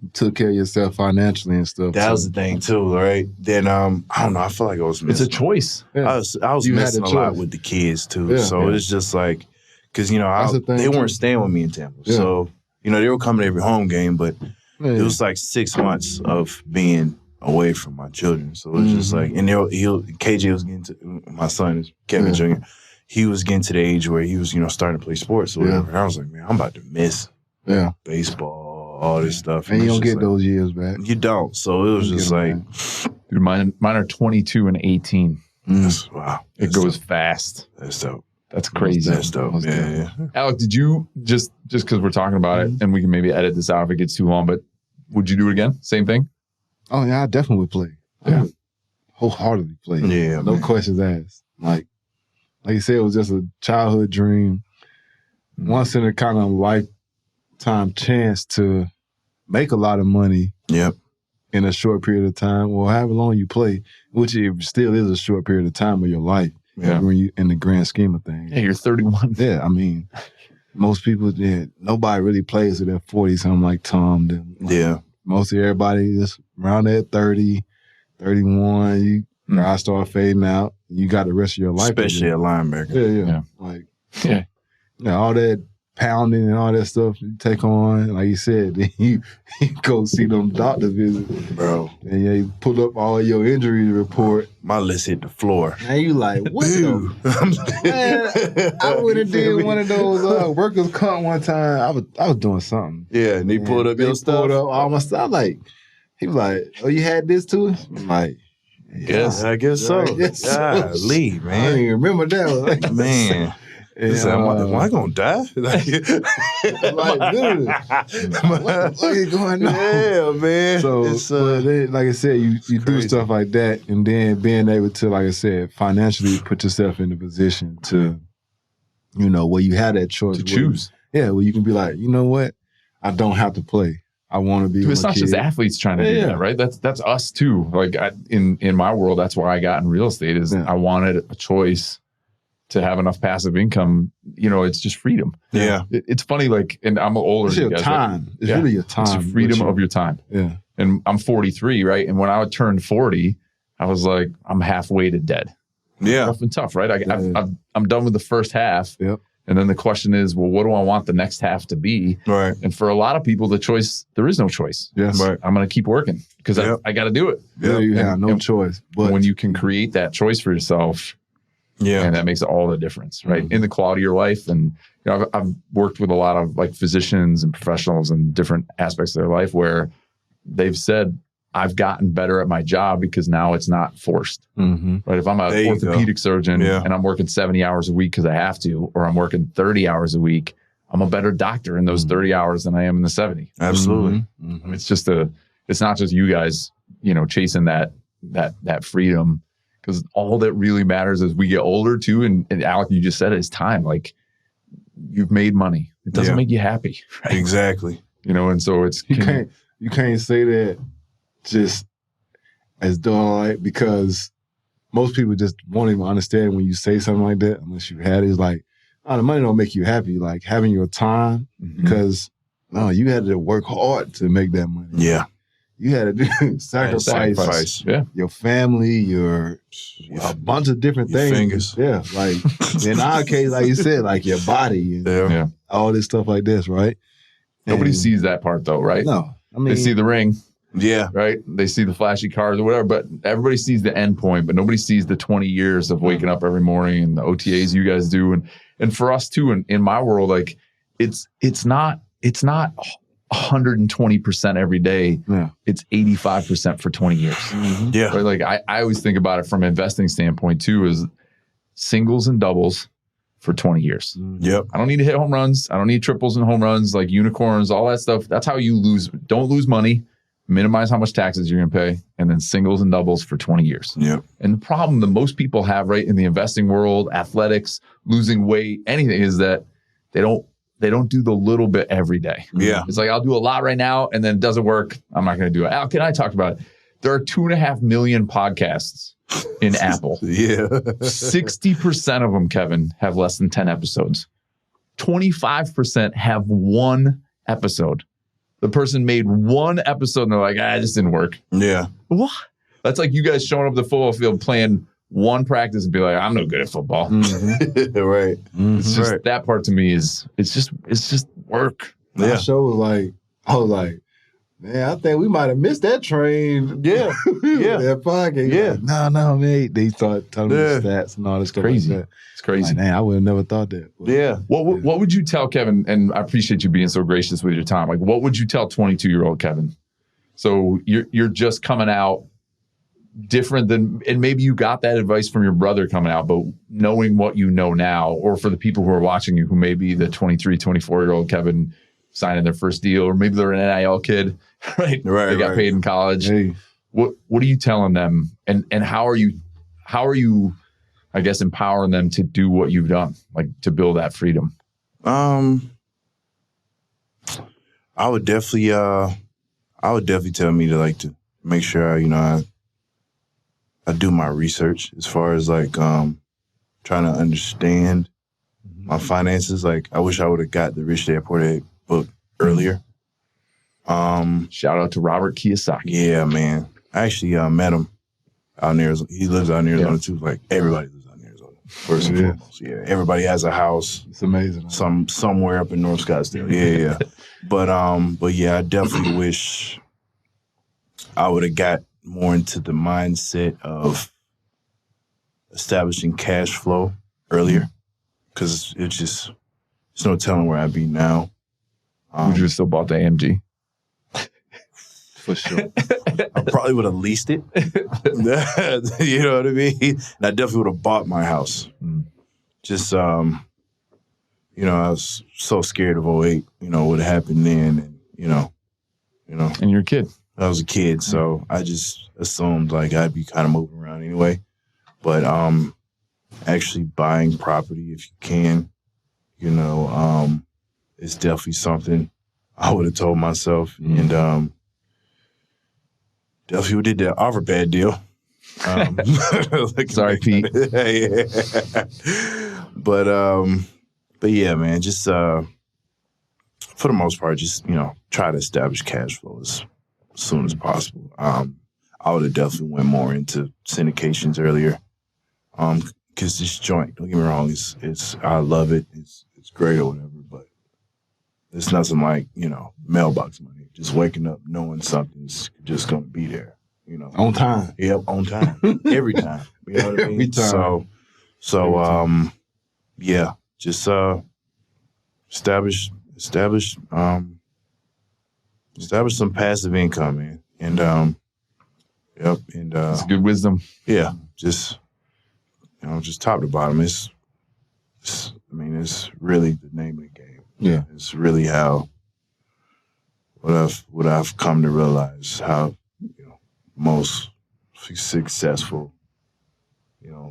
you took care of yourself financially and stuff. That was the thing too, right? Then I don't know, I feel like I was missing. It's a choice. Yeah. I was missing a lot with the kids too. Yeah. So it's just like, because they weren't staying with me in Tampa. Yeah. So, they were coming to every home game, but it was like 6 months of being away from my children. So it was just like, and KJ was getting to, my son is Kevin Jr., he was getting to the age where he was, starting to play sports or whatever. And I was like, man, I'm about to miss baseball, all this stuff. And you don't get those years back. You don't. So it was just like. Dude, mine are 22 and 18. Wow. It goes fast. That's dope. That's crazy. That's dope. Yeah. Alec, did you, just because we're talking about it, and we can maybe edit this out if it gets too long, but would you do it again? Same thing? Oh, yeah, I definitely would play. Yeah. wholeheartedly play. Yeah, no questions asked. Like you said, it was just a childhood dream. Once in a kind of lifetime chance to make a lot of money. Yep. In a short period of time, or however long you play, which it still is a short period of time of your life. Yeah. When you in the grand scheme of things. Yeah, you're 31. Yeah, I mean, most people, nobody really plays to their 40s. Something like Tom. Yeah. Most of everybody is around that 30, 31. I start fading out. You got the rest of your life. Especially a linebacker. Yeah. Like, all that pounding and all that stuff you take on, like you said, then you go see them doctor visits, bro. And you pull up all your injury report. My list hit the floor. And you like, what man, I would have did one of those workers' comp one time. I was doing something. Yeah, and they pulled up your stuff. Pulled up all my stuff. Like, he was like, oh, you had this too? I'm like, yes, I guess so. Golly, man. I didn't even remember that. Like, man. Am I gonna die? Like literally, what is going on? Yeah, man. So, then, like I said, you do stuff like that, and then being able to, like I said, financially put yourself in a position to, where you have that choice to choose. Where you can be like, you know what, I don't have to play. I want to be. Dude, it's not just athletes trying to do that, right? That's us too. Like in my world, that's why I got in real estate. Is I wanted a choice to have enough passive income. It's just freedom. Yeah. It's funny, like, and I'm older. It's your time. Right? It's really your time. It's the freedom of your time. Yeah. And I'm 43, right? And when I turned 40, I was like, I'm halfway to dead. Yeah. Rough and tough, right? I'm done with the first half. Yep. And then the question is, well, what do I want the next half to be? Right. And for a lot of people, there is no choice. Yes. Right. I'm going to keep working because I got to do it. Yeah, you have no choice. But when you can create that choice for yourself, and that makes all the difference, right? In the quality of your life. And I've worked with a lot of like physicians and professionals in different aspects of their life where they've said, I've gotten better at my job because now it's not forced. Mm-hmm. Right? If I'm an orthopedic surgeon and I'm working 70 hours a week because I have to, or I'm working 30 hours a week, I'm a better doctor in those 30 hours than I am in the 70. Absolutely. Mm-hmm. It's just it's not just you guys, chasing that freedom. Because all that really matters as we get older too, and Alec, you just said it, is time. Like, you've made money. It doesn't make you happy. Right? Exactly. And so it's... You can't say that just as though, like, because most people just won't even understand when you say something like that unless you had it. It's like, the money don't make you happy. Like, having your time, because, you had to work hard to make that money. Yeah. You had to do sacrifice. Your family, a bunch of different things. Fingers. Yeah, like in our case, like you said, like your body and all this stuff like this, right? Nobody sees that part though, right? No. I mean, they see the ring. Yeah. Right? They see the flashy cars or whatever, but everybody sees the end point, but nobody sees the 20 years of waking up every morning and the OTAs you guys do. And for us too, in my world, like it's not 120% every day. Yeah. It's 85% for 20 years. Mm-hmm. Yeah. Right? Like I always think about it from an investing standpoint too, is singles and doubles for 20 years. Yep. I don't need to hit home runs. I don't need triples and home runs, like unicorns, all that stuff. That's how you don't lose money, minimize how much taxes you're going to pay, and then singles and doubles for 20 years. Yep. And the problem that most people have, right, in the investing world, athletics, losing weight, anything, is that they don't do the little bit every day. Yeah. It's like, I'll do a lot right now, and then it doesn't work. I'm not going to do it. Alec and I talked about it. There are 2.5 million podcasts in Apple. Yeah. 60% of them, Kevin, have less than 10 episodes. 25% have one episode. The person made one episode and they're like, it just didn't work. Yeah. What? That's like you guys showing up at the football field playing one practice and be like, I'm no good at football. Mm-hmm. Right. It's just that part to me it's just work. My show was like, I was like, man, I think we might have missed that train. Yeah. Yeah. That podcast. Yeah. Like, no, man. They start telling me the stats and all this stuff. Crazy. Like that. It's crazy. Like, man, I would have never thought that. But, yeah. What would you tell Kevin? And I appreciate you being so gracious with your time. Like, what would you tell 22-year-old Kevin? So you're just coming out different than, and maybe you got that advice from your brother coming out, but knowing what you know now, or for the people who are watching you, who may be the 23, 24-year-old Kevin signing their first deal, or maybe they're an NIL kid, right? They got paid in college. Hey. What are you telling them, and how are you, I guess, empowering them to do what you've done, like to build that freedom? I would definitely tell me to make sure I do my research as far as trying to understand my finances. Like, I wish I would have got the Rich Dad Poor Dad book earlier. Shout out to Robert Kiyosaki. Yeah, man. I actually met him out in Arizona. He lives out in Arizona too. Like, everybody lives out in Arizona. First and foremost. Yeah. Everybody has a house. It's amazing. Somewhere up in North Scottsdale. Yeah. But yeah, I definitely wish I would have got more into the mindset of establishing cash flow earlier, because it's no telling where I'd be now. Would you have still bought the AMG? For sure. I probably would have leased it. You know what I mean? And I definitely would have bought my house. Just, I was so scared of 08, what happened then. And, And you're a kid. I was a kid, so I just assumed I'd be kind of moving around anyway. But actually buying property, if you can, it's definitely something I would have told myself. And definitely did the offer bad deal. Sorry, Pete. But yeah, man, just for the most part, just try to establish cash flow as soon as possible. I would have definitely went more into syndications earlier. Because this joint, don't get me wrong, it's I love it. It's great or whatever, but it's nothing like mailbox money. Just waking up knowing something's just gonna be there. On time. Yep, on time. Every time. You know what I mean? Every time. So yeah, just establish some passive income, man. And yep, and That's good wisdom. yeah, just just top to bottom. It's really the name of the game. Yeah. It's really how what I've come to realize how most successful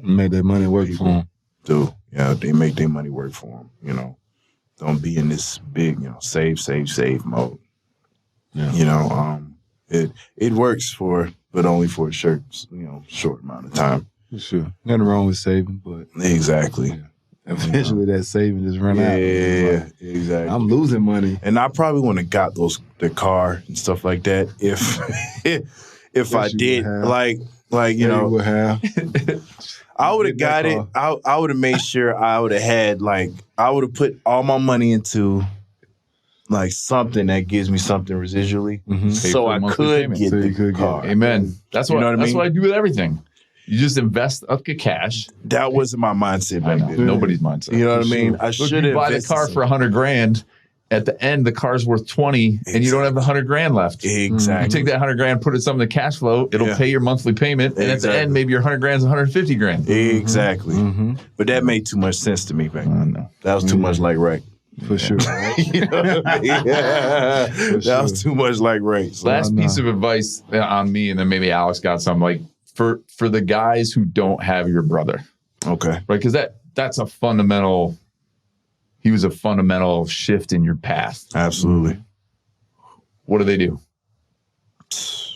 Make that money work for them. do. Yeah, they make their money work for them. Don't be in this big save mode. Yeah. It works but only for a short amount of time. For sure. Nothing wrong with saving, but Exactly. eventually that saving just run out. Yeah, exactly. I'm losing money. And I probably wouldn't have got the car and stuff like that if I did. You would have. I would have got it. I would have made sure I would have had I would have put all my money into something that gives me something residually, so I could get the car. Amen. That's what I mean? That's what I do with everything. You just invest up the cash. That wasn't my mindset back then. Nobody's mindset. You know what I mean? I should have buy the car for $100,000. At the end, the car's worth 20, and you don't have the $100,000 left. Exactly. You take that $100,000, put it in some of the cash flow. It'll pay your monthly payment, and at the end, maybe your $100,000 is $150,000. Exactly. But that made too much sense to me back then. No. That was too much like right. For sure. You know what I mean? Yeah. That was too much like right. So Last piece of advice on me, and then maybe Alex got some, for the guys who don't have your brother. Okay. Right? Because that's a fundamental. He was a fundamental shift in your path. Absolutely. What do they do?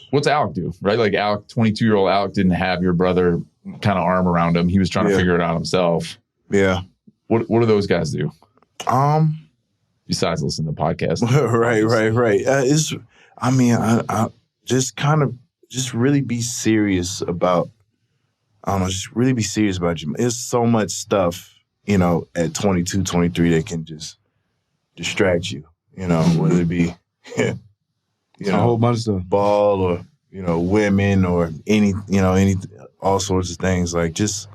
What's Alec do? Right? Alec, 22-year-old Alec didn't have your brother kind of arm around him. He was trying to figure it out himself. Yeah. What do those guys do? Besides listen to podcasts. Right. I just really be serious about, just really be serious about you. There's so much stuff, at 22, 23 that can just distract you, whether it be, a whole bunch of stuff. Ball or, women or any, all sorts of things. Just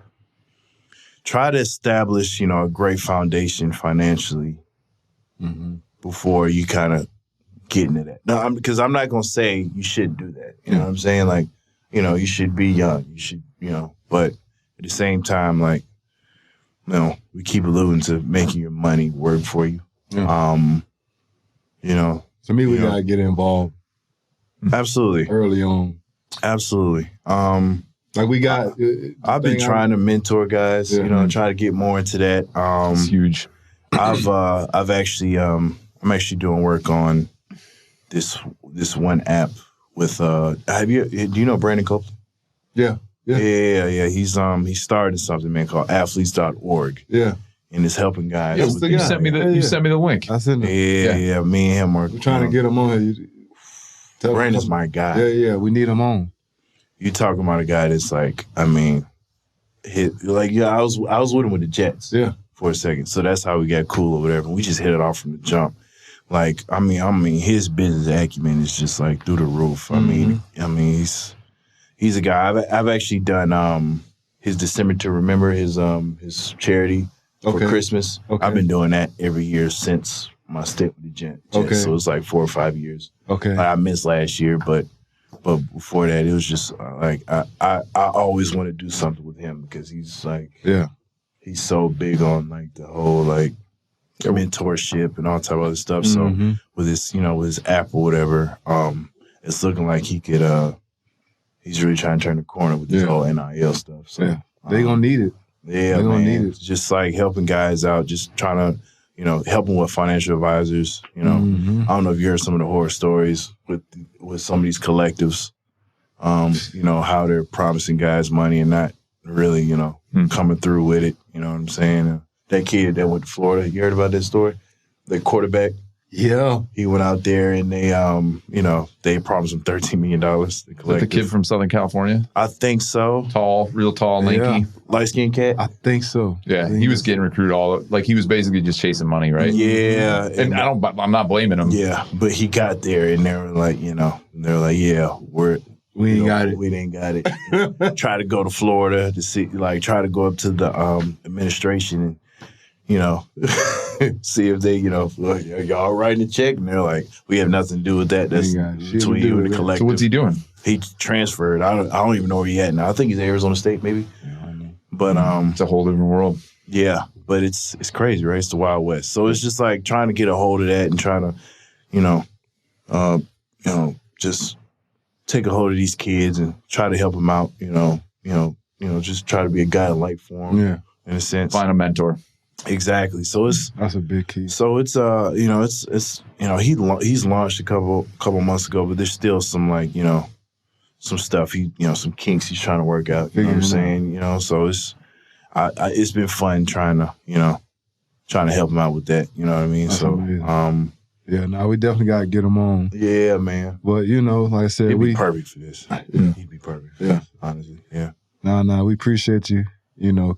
try to establish, a great foundation financially before you kind of get into that. No, because I'm not going to say you shouldn't do that. You know what I'm saying? You should be young. You should, but at the same time, we keep alluding to making your money work for you. Yeah. To me, we got to get involved. Absolutely. Early on. Absolutely. Like we got. I've been trying to mentor guys. You know, try to get more into that. It's huge. I've actually I'm actually doing work on this one app with do you know Brandon Copeland? Yeah. He started something, man, called athletes.org. Yeah. And it's helping guys. You sent me the link. I sent it. Yeah. Me and him are trying to get him on here. Brandon's my guy. Yeah. We need him on. You talking about a guy that's like, I was with him with the Jets. Yeah. For a second. So that's how we got cool or whatever. We just hit it off from the jump. Like, I mean, his business acumen is just like through the roof. I mean, he's a guy. I've actually done his December to Remember, his charity for Christmas. Okay. I've been doing that every year since my stint with the Jets. Okay. So it's like 4 or 5 years. Okay. Like, I missed last year, but before that, it was just like I always want to do something with him because he's like he's so big on like the whole like mentorship and all type of other stuff. So with his with his app or whatever, it's looking like he could he's really trying to turn the corner with this whole NIL stuff. So they gonna need it. Yeah, man. Need it. Just like helping guys out, just trying to help them with financial advisors. I don't know if you heard some of the horror stories with some of these collectives. How they're promising guys money and not really, coming through with it. You know what I'm saying? That kid that went to Florida, you heard about that story? The quarterback. Yeah. He went out there and they, they promised him $13 million. The kid from Southern California? I think so. Tall, real tall, lanky. Yeah. Light-skinned cat? I think so. Yeah, he was getting recruited he was basically just chasing money, right? Yeah. And I'm not blaming him. Yeah, but he got there and they were like, we ain't got it. We didn't got it. Try to go to Florida to see, try to go up to the administration and, see if they, y'all writing a check? And they're like, we have nothing to do with that. That's between you and the collective. So what's he doing? He transferred. I don't even know where he at now. I think he's Arizona State, maybe. Yeah, I know. But it's a whole different world. Yeah, but it's crazy, right? It's the Wild West. So it's just like trying to get a hold of that and trying to, just take a hold of these kids and try to help them out. Just try to be a guiding light for them. Yeah, in a sense. Find a mentor. Exactly. So that's a big key. So it's he's launched a couple months ago, but there's still some some stuff some kinks he's trying to work out. You know what I'm saying? So it's been fun trying to help him out with that. You know what I mean? That's so amazing. We definitely gotta get him on. Yeah, man. But like I said, he'd be perfect for this. Yeah. He'd be perfect for this, honestly. Yeah. No, we appreciate you.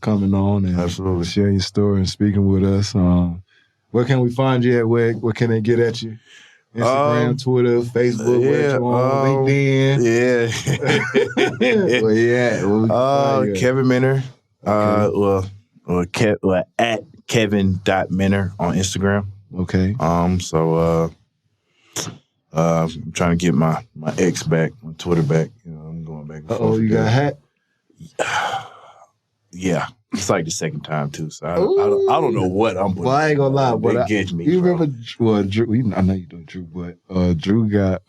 Coming on and absolutely sharing your story and speaking with us. Where can we find you at, Weg? Where can they get at you? Instagram, Twitter, Facebook, LinkedIn. Yeah. Where you at? Kevin Minner. At Kevin.Minner on Instagram. Okay. I'm trying to get my ex back, my Twitter back. I'm going back and forth. You got hacked? Yeah, it's like the second time too. So I don't know what I'm. Well, I ain't gonna lie, but you remember? Well, Drew. I know you know Drew, but Drew got.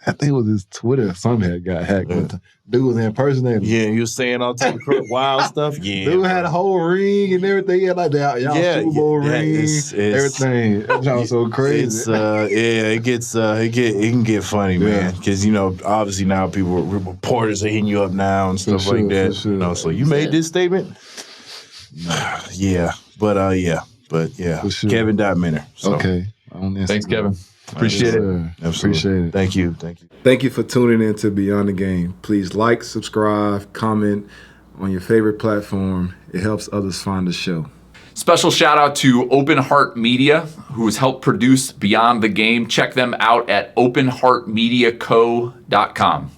I think it was his Twitter. Something got hacked. But dude was impersonating. Yeah, he was saying all type of wild stuff. Yeah, dude had a whole ring and everything. He had like y'all Super Bowl ring, everything. That was so crazy. It can get funny, man. Because obviously now reporters are hitting you up now and stuff like that. Sure. So you made this statement. But sure. Kevin.Minner. So. Okay. Thanks, Kevin. Appreciate it. Absolutely. Appreciate it. Thank you. Thank you for tuning in to Beyond the Game. Please like, subscribe, comment on your favorite platform. It helps others find the show. Special shout out to Open Heart Media, who has helped produce Beyond the Game. Check them out at openheartmediaco.com.